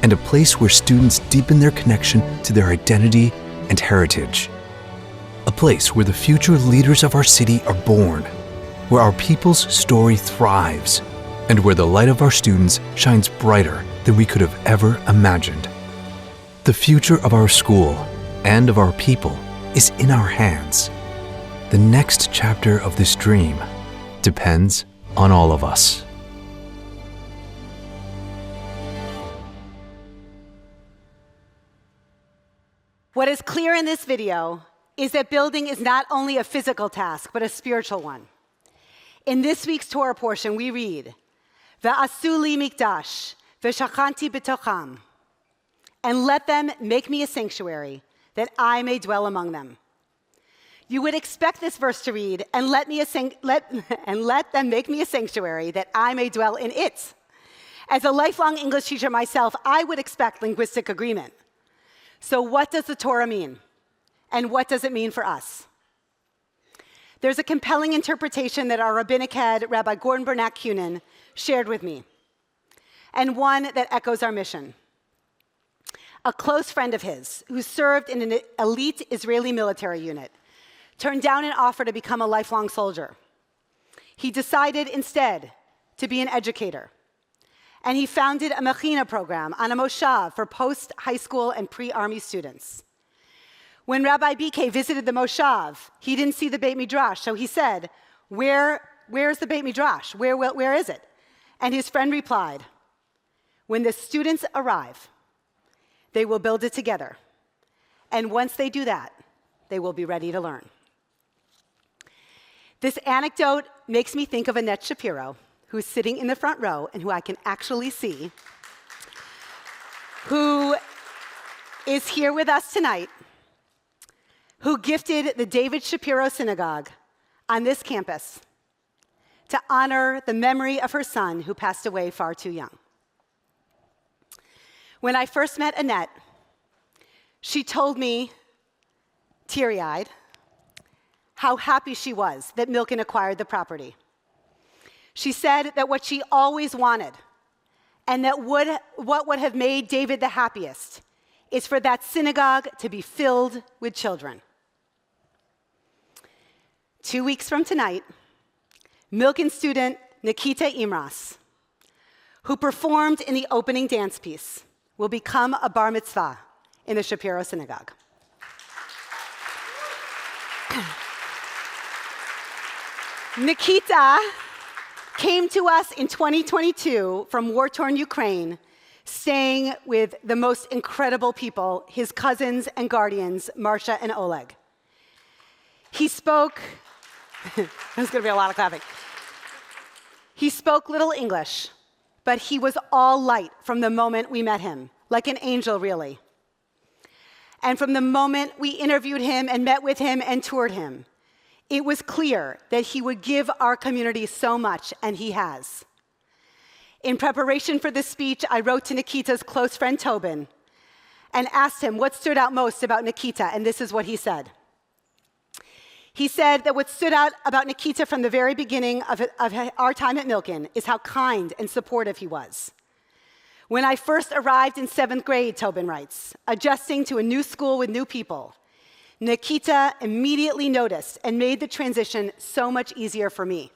and a place where students deepen their connection to their identity and heritage. A place where the future leaders of our city are born, where our people's story thrives, and where the light of our students shines brighter than we could have ever imagined. The future of our school and of our people is in our hands. The next chapter of this dream depends on all of us. What is clear in this video is that building is not only a physical task, but a spiritual one. In this week's Torah portion, we read, V'asu li mikdash, v'shachanti b'tocham. and let them make me a sanctuary, that I may dwell among them. You would expect this verse to read, and let them make me a sanctuary, that I may dwell in it. As a lifelong English teacher myself, I would expect linguistic agreement. So what does the Torah mean? And what does it mean for us? There's a compelling interpretation that our rabbinic head, Rabbi Gordon Bernack-Cunin, shared with me, and one that echoes our mission. A close friend of his, who served in an elite Israeli military unit, turned down an offer to become a lifelong soldier. He decided instead to be an educator, and he founded a Mechina program on a moshav for post-high school and pre-army students. When Rabbi BK visited the moshav, he didn't see the Beit Midrash, so he said, where's the Beit Midrash? Where is it? And his friend replied, when the students arrive, they will build it together. And once they do that, they will be ready to learn. This anecdote makes me think of Annette Shapiro, who's sitting in the front row and who I can actually see, who is here with us tonight, who gifted the David Shapiro Synagogue on this campus to honor the memory of her son who passed away far too young. When I first met Annette, she told me, teary-eyed, how happy she was that Milken acquired the property. She said that what she always wanted, and that what would have made David the happiest, is for that synagogue to be filled with children. 2 weeks from tonight, Milken student Nikita Imras, who performed in the opening dance piece, will become a bar mitzvah in the Shapiro Synagogue. Nikita came to us in 2022 from war-torn Ukraine, staying with the most incredible people, his cousins and guardians, Marsha and Oleg. He spoke, there's gonna be a lot of clapping. He spoke little English, but he was all light from the moment we met him, like an angel, really. And from the moment we interviewed him and met with him and toured him, it was clear that he would give our community so much, and he has. In preparation for this speech, I wrote to Nikita's close friend Tobin and asked him what stood out most about Nikita, and this is what he said. He said that what stood out about Nikita from the very beginning of our time at Milken is how kind and supportive he was. When I first arrived in 7th grade, Tobin writes, adjusting to a new school with new people, Nikita immediately noticed and made the transition so much easier for me.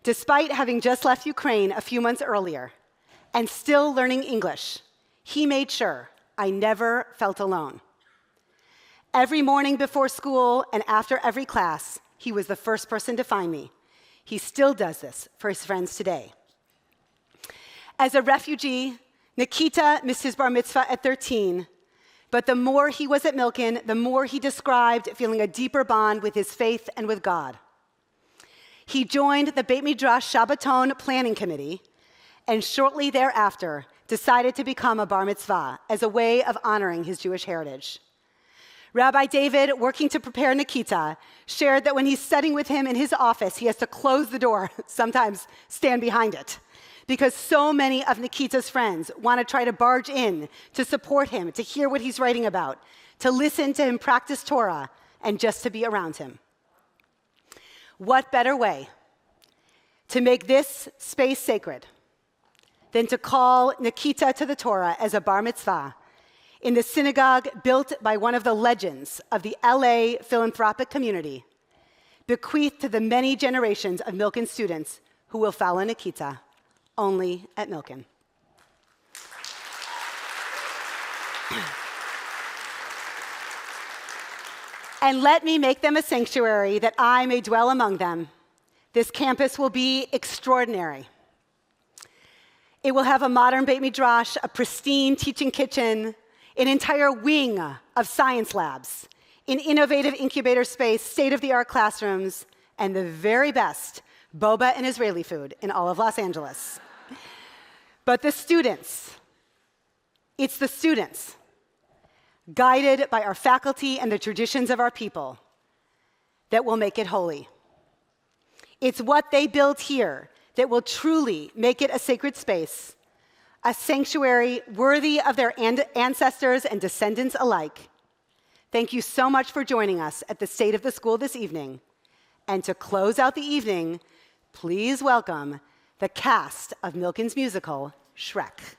Despite having just left Ukraine a few months earlier and still learning English, he made sure I never felt alone. Every morning before school and after every class, he was the first person to find me. He still does this for his friends today. As a refugee, Nikita missed his bar mitzvah at 13, but the more he was at Milken, the more he described feeling a deeper bond with his faith and with God. He joined the Beit Midrash Shabbaton Planning Committee, and shortly thereafter decided to become a bar mitzvah as a way of honoring his Jewish heritage. Rabbi David, working to prepare Nikita, shared that when he's studying with him in his office, he has to close the door, sometimes stand behind it, because so many of Nikita's friends want to try to barge in to support him, to hear what he's writing about, to listen to him practice Torah, and just to be around him. What better way to make this space sacred than to call Nikita to the Torah as a bar mitzvah in the synagogue built by one of the legends of the LA philanthropic community, bequeathed to the many generations of Milken students who will follow Nikita only at Milken. And let me make them a sanctuary that I may dwell among them. This campus will be extraordinary. It will have a modern Beit Midrash, a pristine teaching kitchen, an entire wing of science labs, an innovative incubator space, state-of-the-art classrooms, and the very best boba and Israeli food in all of Los Angeles. But the students It's the students, guided by our faculty and the traditions of our people, that will make it holy. It's what they build here that will truly make it a sacred space, a sanctuary worthy of their ancestors and descendants alike. Thank you so much for joining us at the State of the School this evening. And to close out the evening, please welcome the cast of Milken's musical, Shrek.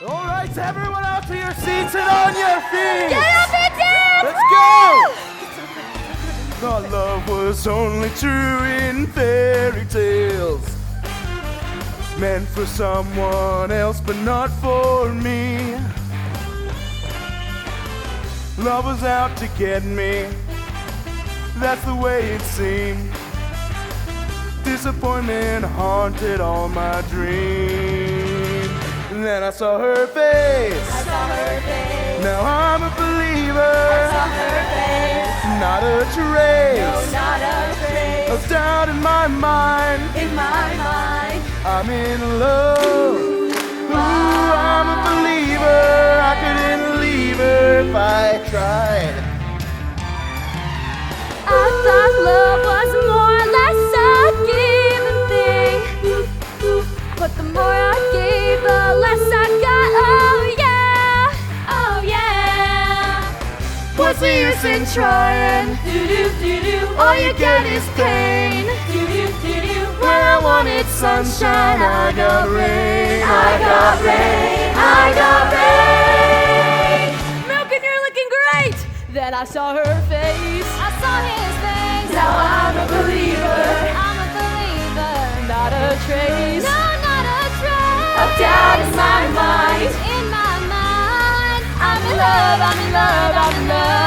All right, everyone out to your seats and on your feet. Get up and dance! Let's go! Our love was only true in fairy tales, meant for someone else, but not for me. Love was out to get me, that's the way it seemed. Disappointment haunted all my dreams. Then I saw her face. I saw her face. Now I'm a believer. I saw her face. Not a trace. No, not a trace. Of doubt in my mind. In my mind. I'm in love. Ooh, I'm a believer. I couldn't leave her if I tried. I thought love was more or less a given thing, but the more I gave, the less I got. Oh yeah. What's the use in trying? All you get is pain. Where I wanted sunshine, I got rain. I got rain. I got rain. Milken, you're looking great. Then I saw her face. I saw his face. Now I'm a believer. I'm a believer. Not a trace. No, not a trace. Of doubt in my mind. In my mind. I'm in love. I'm in love. I'm in love.